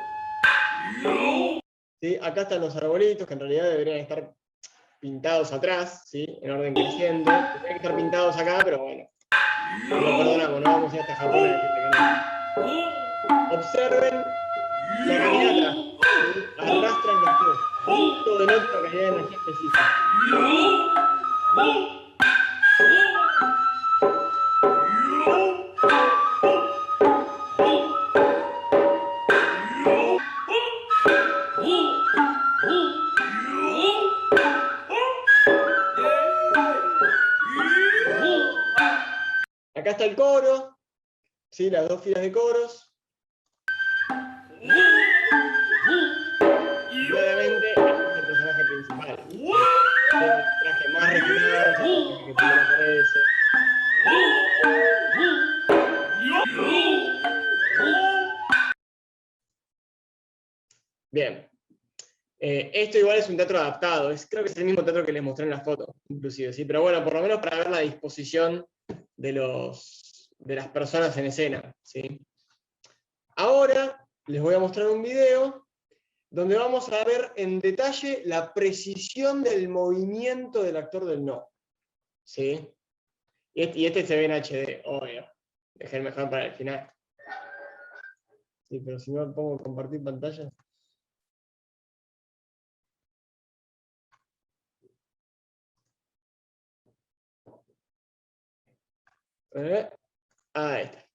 ¿Sí? Acá están los arbolitos, que en realidad deberían estar pintados atrás, ¿sí? En orden creciente. Tendrían que estar pintados acá, pero bueno. Lo perdonamos, no vamos a ir hasta Japón a decirle que no. Observen la caminata. ¿Sí? Arrastran los pies. Todo denota una calidad de energía específica. Acá está el coro, ¿sí? Las dos filas de coros. Y obviamente este es el personaje principal. El traje más refinado, el traje que primero aparece. Bien. Esto igual es un teatro adaptado. Creo que es el mismo teatro que les mostré en la foto, inclusive, ¿sí? Pero bueno, por lo menos para ver la disposición de las personas en escena, ¿sí? Ahora les voy a mostrar un video donde vamos a ver en detalle la precisión del movimiento del actor del no, ¿sí? Y este se ve en HD, obvio. Dejé el mejor para el final. Sí, pero si no pongo compartir pantalla. Ahí está.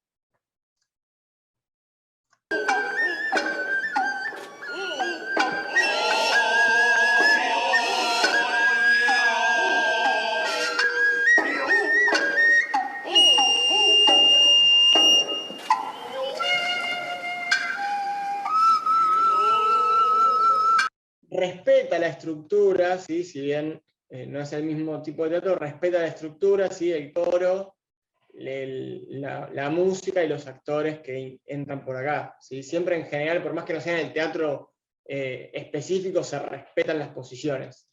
Respeta la estructura, ¿sí? Si bien no es el mismo tipo de teatro, respeta la estructura, ¿sí? El coro, la música y los actores que entran por acá, ¿sí? Siempre en general, por más que no sea en el teatro específico, se respetan las posiciones.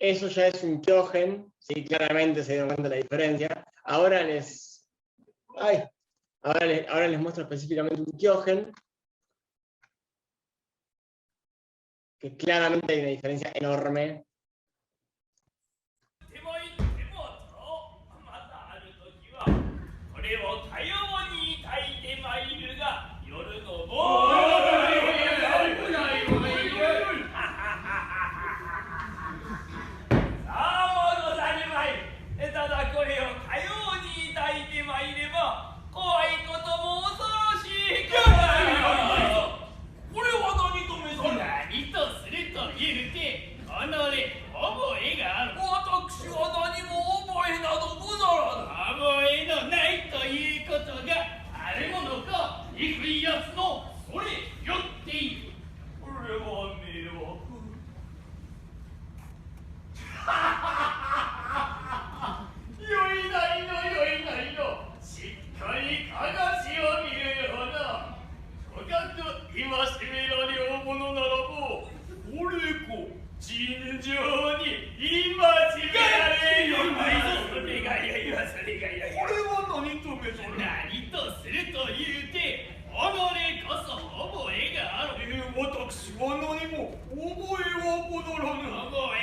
Eso ya es un kyogen, ¿sí? Claramente se dieron cuenta de la diferencia. Ahora les muestro específicamente un kyogen, que claramente hay una diferencia enorme.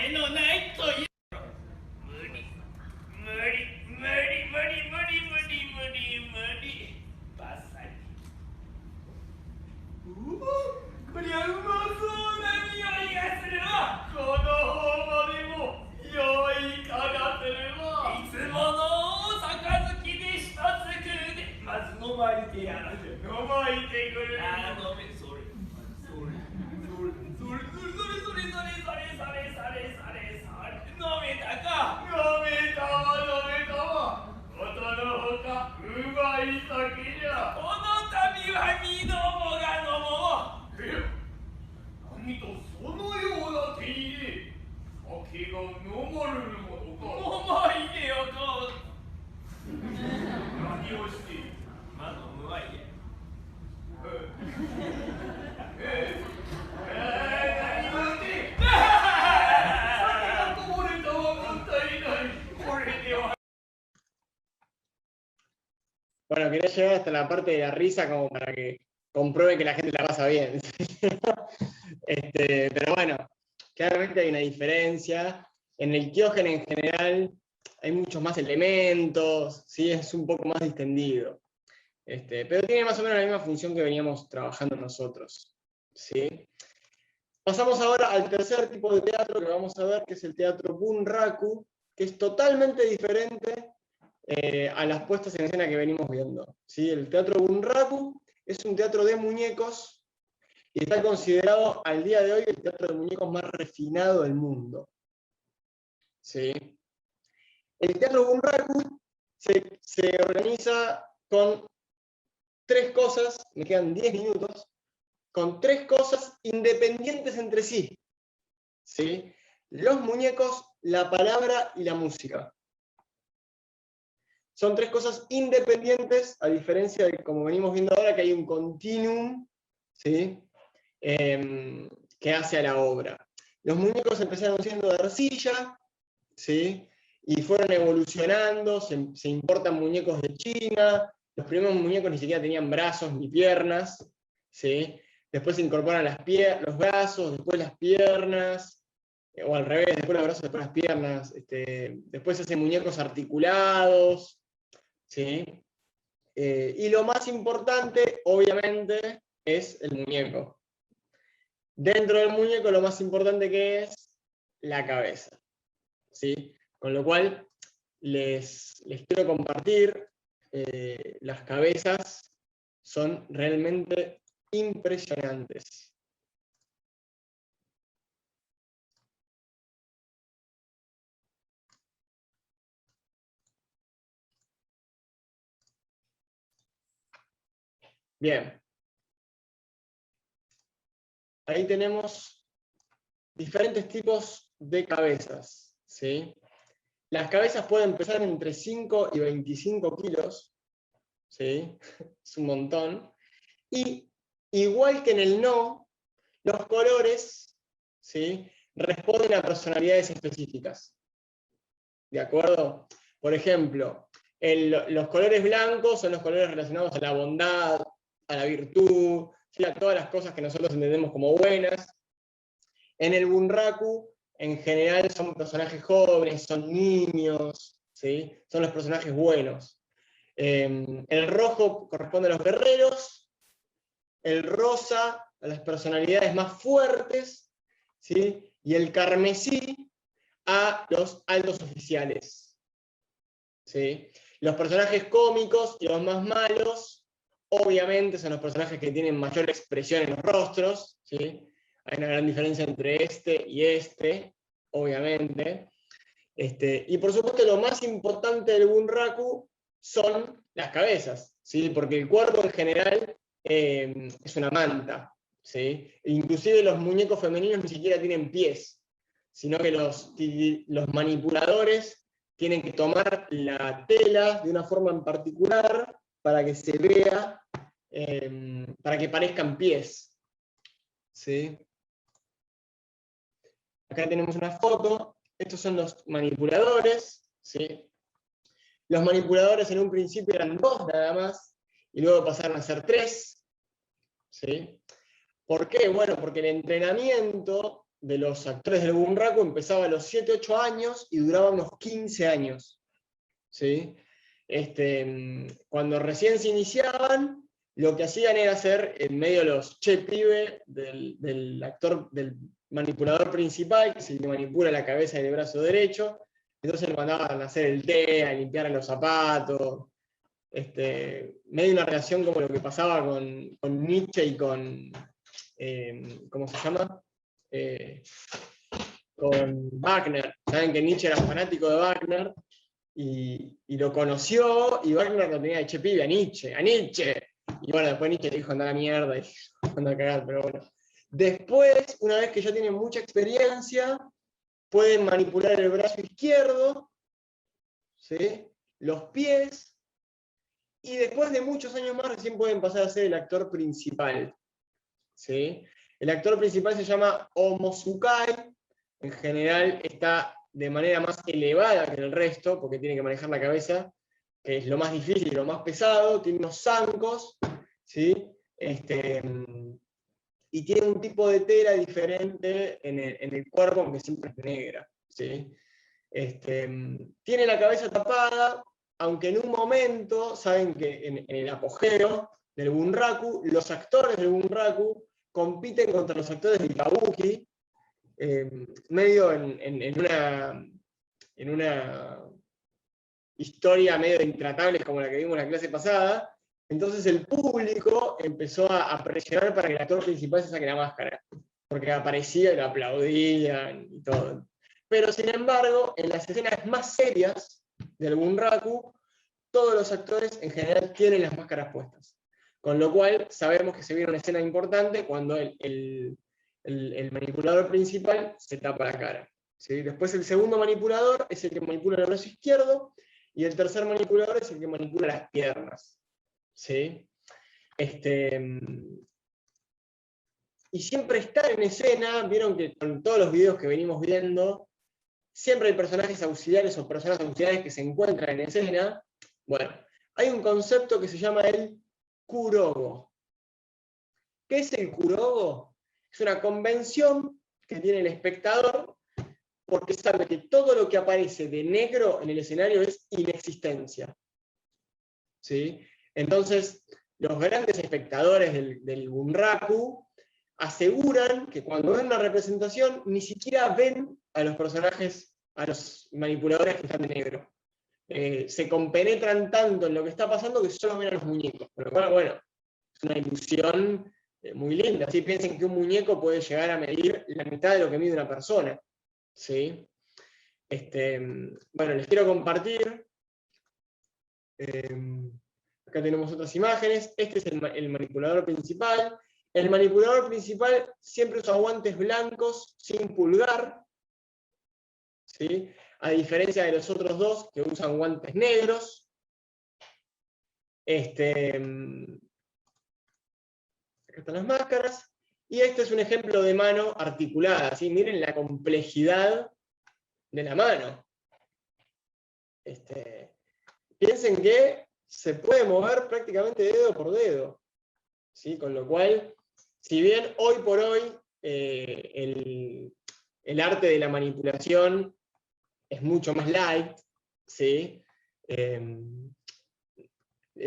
金のないという無理無理無理無理無理無理無理無理バッサリこりゃうまそうな匂いがするわこの方までも良いかがするわいつもの杯で一つ食うでまず飲まいてやらせ飲まいてくれあ飲めそれそれそれそれそれそれそれそれそれそれそれそれ飲めたか飲めたわ飲めたわことのほかうまい酒じゃこの度は身どもが飲もう何とそのような手入れ酒が飲まれるものか飲まいでよと何をしているまあ飲むわいや何をして酒がこぼれたはもったいないこれではBueno, quería llegar hasta la parte de la risa como para que comprueben que la gente la pasa bien. Pero bueno, claramente hay una diferencia. En el Kyogen en general hay muchos más elementos, ¿sí? Es un poco más distendido. Pero tiene más o menos la misma función que veníamos trabajando nosotros, ¿sí? Pasamos ahora al tercer tipo de teatro que vamos a ver, que es el teatro Bunraku, que es totalmente diferente a las puestas en escena que venimos viendo, ¿sí? El teatro Bunraku es un teatro de muñecos y está considerado al día de hoy el teatro de muñecos más refinado del mundo, ¿sí? El teatro Bunraku se organiza con tres cosas, me quedan 10 minutos, con tres cosas independientes entre sí, ¿sí? Los muñecos, la palabra y la música. Son tres cosas independientes, a diferencia de como venimos viendo ahora, que hay un continuum, ¿sí? Que hace a la obra. Los muñecos empezaron siendo de arcilla, ¿sí? Y fueron evolucionando, se importan muñecos de China, los primeros muñecos ni siquiera tenían brazos ni piernas, ¿sí? Después se incorporan los brazos, después las piernas, o al revés, después los brazos, después las piernas, después se hacen muñecos articulados, ¿sí? Y lo más importante, obviamente, es el muñeco. Dentro del muñeco lo más importante que es la cabeza, ¿sí? Con lo cual les quiero compartir, las cabezas son realmente impresionantes. Bien. Ahí tenemos diferentes tipos de cabezas, ¿sí? Las cabezas pueden pesar entre 5 y 25 kilos, ¿sí? Es un montón. Y igual que en el no, los colores, ¿sí? Responden a personalidades específicas. ¿De acuerdo? Por ejemplo, los colores blancos son los colores relacionados a la bondad, a la virtud, ¿sí? A todas las cosas que nosotros entendemos como buenas. En el Bunraku, en general, son personajes jóvenes, son niños, ¿sí? Son los personajes buenos. El rojo corresponde a los guerreros, el rosa a las personalidades más fuertes, ¿sí? Y el carmesí a los altos oficiales, ¿sí? Los personajes cómicos y los más malos, obviamente, son los personajes que tienen mayor expresión en los rostros, ¿sí? Hay una gran diferencia entre este y este, obviamente. Y por supuesto lo más importante del Bunraku son las cabezas, ¿sí? Porque el cuerpo en general es una manta, ¿sí? Inclusive los muñecos femeninos ni siquiera tienen pies, sino que los manipuladores tienen que tomar la tela de una forma en particular para que se vea, para que parezcan pies, ¿sí? Acá tenemos una foto, estos son los manipuladores, ¿sí? Los manipuladores en un principio eran 2 nada más, y luego pasaron a ser 3, ¿sí? ¿Por qué? Bueno, porque el entrenamiento de los actores del Bunraku empezaba a los 7, 8 años y duraba unos 15 años. ¿Sí? Cuando recién se iniciaban, lo que hacían era hacer en medio de los che pibe del actor, del manipulador principal, que es el que manipula la cabeza y el brazo derecho. Entonces le mandaban a hacer el té, a limpiar los zapatos. Medio una relación como lo que pasaba con Nietzsche y con, ¿cómo se llama? Con Wagner. Saben que Nietzsche era fanático de Wagner y lo conoció, y Wagner lo tenía de che pibe a Nietzsche. Y bueno, después Nietzsche le dijo anda a la mierda y anda a cagar, pero bueno. Después, una vez que ya tienen mucha experiencia, pueden manipular el brazo izquierdo, ¿sí? Los pies, y después de muchos años más recién pueden pasar a ser el actor principal. ¿Sí? El actor principal se llama Omosukai, en general está de manera más elevada que el resto, porque tiene que manejar la cabeza, que es lo más difícil y lo más pesado, tiene unos zancos, ¿sí? Y tiene un tipo de tela diferente en el cuerpo, aunque siempre es negra. ¿Sí? Tiene la cabeza tapada, aunque en un momento, saben que en el apogeo del Bunraku, los actores del Bunraku compiten contra los actores del Kabuki, medio en una historia medio intratable como la que vimos en la clase pasada. Entonces el público empezó a presionar para que el actor principal se saque la máscara, porque aparecía y lo aplaudían y todo. Pero sin embargo, en las escenas más serias del Bunraku, todos los actores en general tienen las máscaras puestas. Con lo cual sabemos que se viene una escena importante cuando el manipulador principal se tapa la cara. ¿Sí? Después el segundo manipulador es el que manipula el brazo izquierdo, y el tercer manipulador es el que manipula las piernas. ¿Sí? Y siempre estar en escena, vieron que con todos los videos que venimos viendo, siempre hay personajes auxiliares o personas auxiliares que se encuentran en escena. Bueno, hay un concepto que se llama el kurogo. ¿Qué es el kurogo? Es una convención que tiene el espectador, porque sabe que todo lo que aparece de negro en el escenario es inexistencia. ¿Sí? Entonces, los grandes espectadores del Bunraku aseguran que cuando ven una representación, ni siquiera ven a los personajes, a los manipuladores que están de negro. Se compenetran tanto en lo que está pasando que solo ven a los muñecos. Por lo cual, bueno, es una ilusión muy linda. ¿Sí? Piensen que un muñeco puede llegar a medir la mitad de lo que mide una persona. ¿Sí? Bueno, les quiero compartir. Acá tenemos otras imágenes. Este es el manipulador principal. El manipulador principal siempre usa guantes blancos sin pulgar. ¿Sí? A diferencia de los otros dos que usan guantes negros. Acá están las máscaras. Y este es un ejemplo de mano articulada. ¿Sí? Miren la complejidad de la mano. Piensen que se puede mover prácticamente dedo por dedo. ¿Sí? Con lo cual, si bien hoy por hoy el arte de la manipulación es mucho más light, ¿sí? En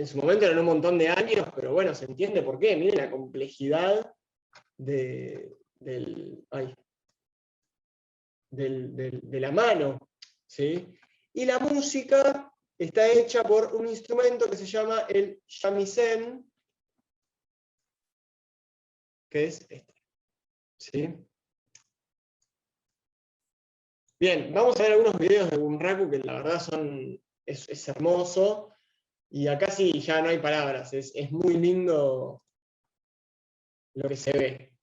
su momento eran un montón de años, pero bueno, se entiende por qué. Miren la complejidad de la mano. ¿Sí? Y la música está hecha por un instrumento que se llama el shamisen, que es este. ¿Sí? Bien, vamos a ver algunos videos de Bunraku que la verdad es hermoso, y acá sí ya no hay palabras, es muy lindo lo que se ve.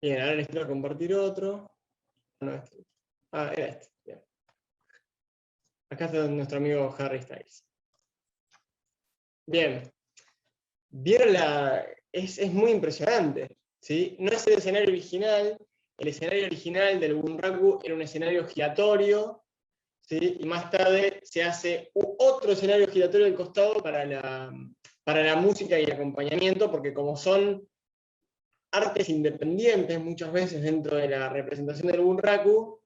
Bien, ahora les quiero compartir otro. No, este. Ah, era este. Bien. Acá está nuestro amigo Harry Styles. Bien. ¿Vieron es muy impresionante, ¿sí? No es el escenario original. El escenario original del Bunraku era un escenario giratorio, ¿sí? Y más tarde se hace otro escenario giratorio del costado para la música y el acompañamiento, porque como son artes independientes muchas veces dentro de la representación del Bunraku,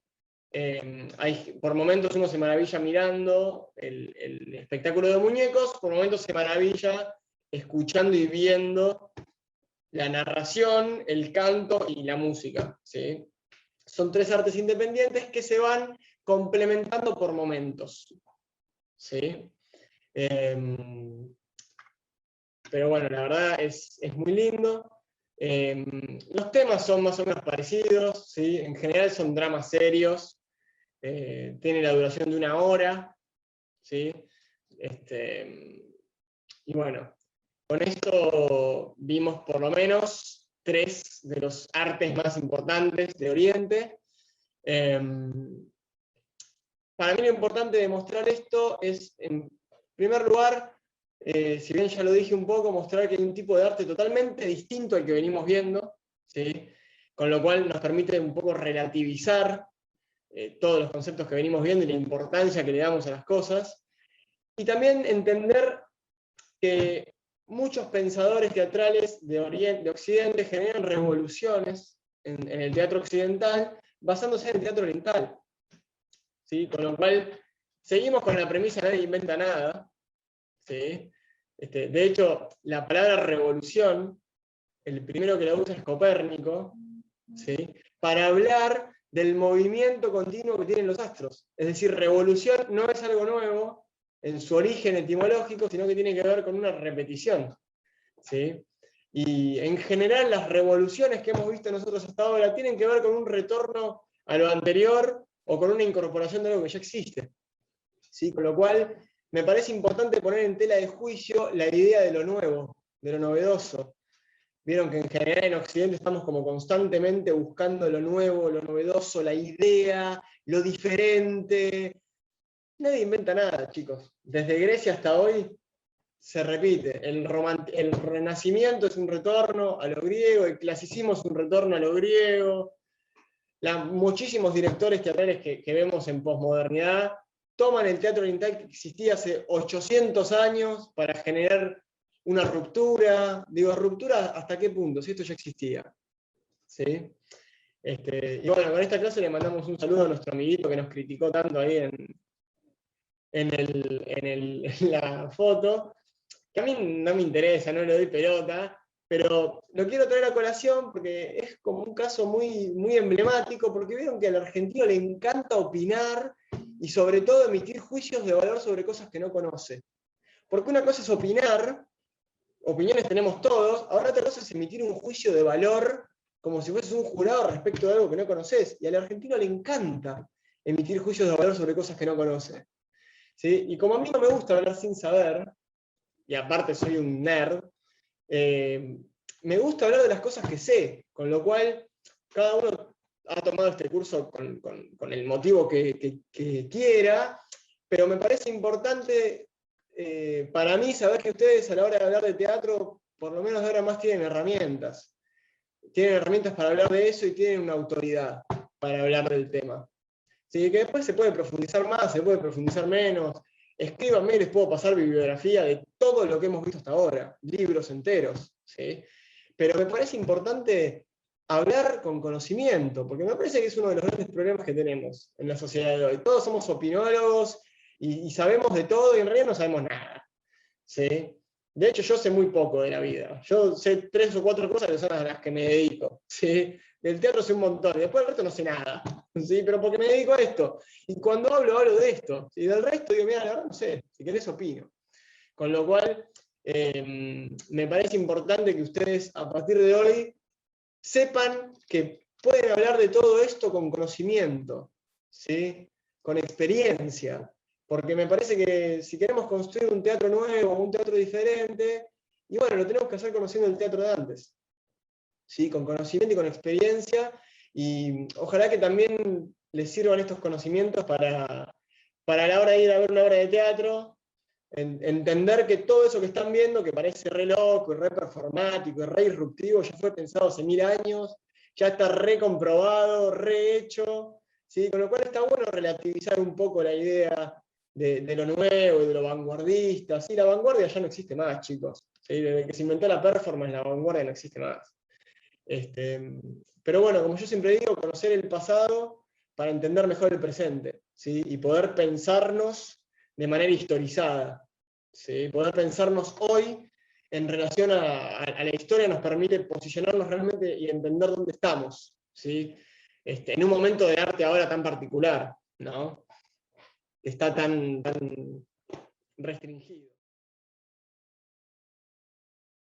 por momentos uno se maravilla mirando el espectáculo de muñecos, por momentos se maravilla escuchando y viendo la narración, el canto y la música, ¿sí? Son tres artes independientes que se van complementando por momentos, ¿sí? Pero bueno, la verdad es muy lindo. Los temas son más o menos parecidos, ¿sí? En general son dramas serios, tiene la duración de 1 hora, ¿sí? Y bueno, con esto vimos por lo menos 3 de los artes más importantes de Oriente. Para mí lo importante de mostrar esto es, en primer lugar, si bien ya lo dije un poco, mostrar que hay un tipo de arte totalmente distinto al que venimos viendo, ¿sí? Con lo cual nos permite un poco relativizar todos los conceptos que venimos viendo y la importancia que le damos a las cosas, y también entender que muchos pensadores teatrales de Occidente generan revoluciones en el teatro occidental basándose en el teatro oriental, ¿sí? Con lo cual seguimos con la premisa nadie inventa nada, ¿sí? De hecho, la palabra revolución, el primero que la usa es Copérnico, ¿sí? Para hablar del movimiento continuo que tienen los astros. Es decir, revolución no es algo nuevo en su origen etimológico, sino que tiene que ver con una repetición, ¿sí? Y en general las revoluciones que hemos visto nosotros hasta ahora tienen que ver con un retorno a lo anterior o con una incorporación de algo que ya existe, ¿sí? Con lo cual me parece importante poner en tela de juicio la idea de lo nuevo, de lo novedoso. Vieron que en general en Occidente estamos como constantemente buscando lo nuevo, lo novedoso, la idea, lo diferente. Nadie inventa nada, chicos. Desde Grecia hasta hoy se repite. El Renacimiento es un retorno a lo griego, el clasicismo es un retorno a lo griego. Muchísimos directores teatrales que vemos en posmodernidad toman el teatro oriental que existía hace 800 años para generar una ruptura. Digo, ¿ruptura hasta qué punto? Si esto ya existía, ¿sí? Y bueno, con esta clase le mandamos un saludo a nuestro amiguito que nos criticó tanto ahí en la foto, que a mí no me interesa, no le doy pelota, pero lo quiero traer a colación porque es como un caso muy, muy emblemático, porque vieron que al argentino le encanta opinar y sobre todo emitir juicios de valor sobre cosas que no conoce. Porque una cosa es opinar, opiniones tenemos todos, ahora otra cosa es emitir un juicio de valor como si fueses un jurado respecto de algo que no conoces, y al argentino le encanta emitir juicios de valor sobre cosas que no conoce, ¿sí? Y como a mí no me gusta hablar sin saber, y aparte soy un nerd, me gusta hablar de las cosas que sé, con lo cual cada uno ha tomado este curso con el motivo que quiera, pero me parece importante para mí saber que ustedes a la hora de hablar de teatro, por lo menos ahora más tienen herramientas. Tienen herramientas para hablar de eso y tienen una autoridad para hablar del tema. ¿Sí? Que después se puede profundizar más, se puede profundizar menos. Escríbanme y les puedo pasar bibliografía de todo lo que hemos visto hasta ahora, libros enteros, ¿sí? Pero me parece importante hablar con conocimiento, porque me parece que es uno de los grandes problemas que tenemos en la sociedad de hoy. Todos somos opinólogos y sabemos de todo y en realidad no sabemos nada, ¿sí? De hecho, yo sé muy poco de la vida. Yo sé 3 o 4 cosas que son a las que me dedico, ¿sí? Del teatro sé un montón, y después del resto no sé nada, ¿sí? Pero porque me dedico a esto. Y cuando hablo de esto. Y del resto digo, mira, la verdad no sé, si querés opino. Con lo cual, me parece importante que ustedes a partir de hoy sepan que pueden hablar de todo esto con conocimiento, ¿sí? Con experiencia. Porque me parece que si queremos construir un teatro nuevo, un teatro diferente, y bueno, lo tenemos que hacer conociendo el teatro de antes. ¿sí? Con conocimiento y con experiencia, y ojalá que también les sirvan estos conocimientos para la hora de ir a ver una obra de teatro, entender que todo eso que están viendo, que parece re loco, y re performático, y re disruptivo, ya fue pensado hace 1000 años, ya está re comprobado, re hecho, ¿sí? Con lo cual está bueno relativizar un poco la idea de lo nuevo y de lo vanguardista. ¿Sí? La vanguardia ya no existe más, chicos. ¿Sí? Desde que se inventó la performance, la vanguardia no existe más. Pero bueno, como yo siempre digo, conocer el pasado para entender mejor el presente, ¿sí? Y poder pensarnos de manera historizada, ¿sí? Poder pensarnos hoy en relación a la historia nos permite posicionarnos realmente y entender dónde estamos, ¿sí? En un momento de arte ahora tan particular, ¿no? Está tan restringido.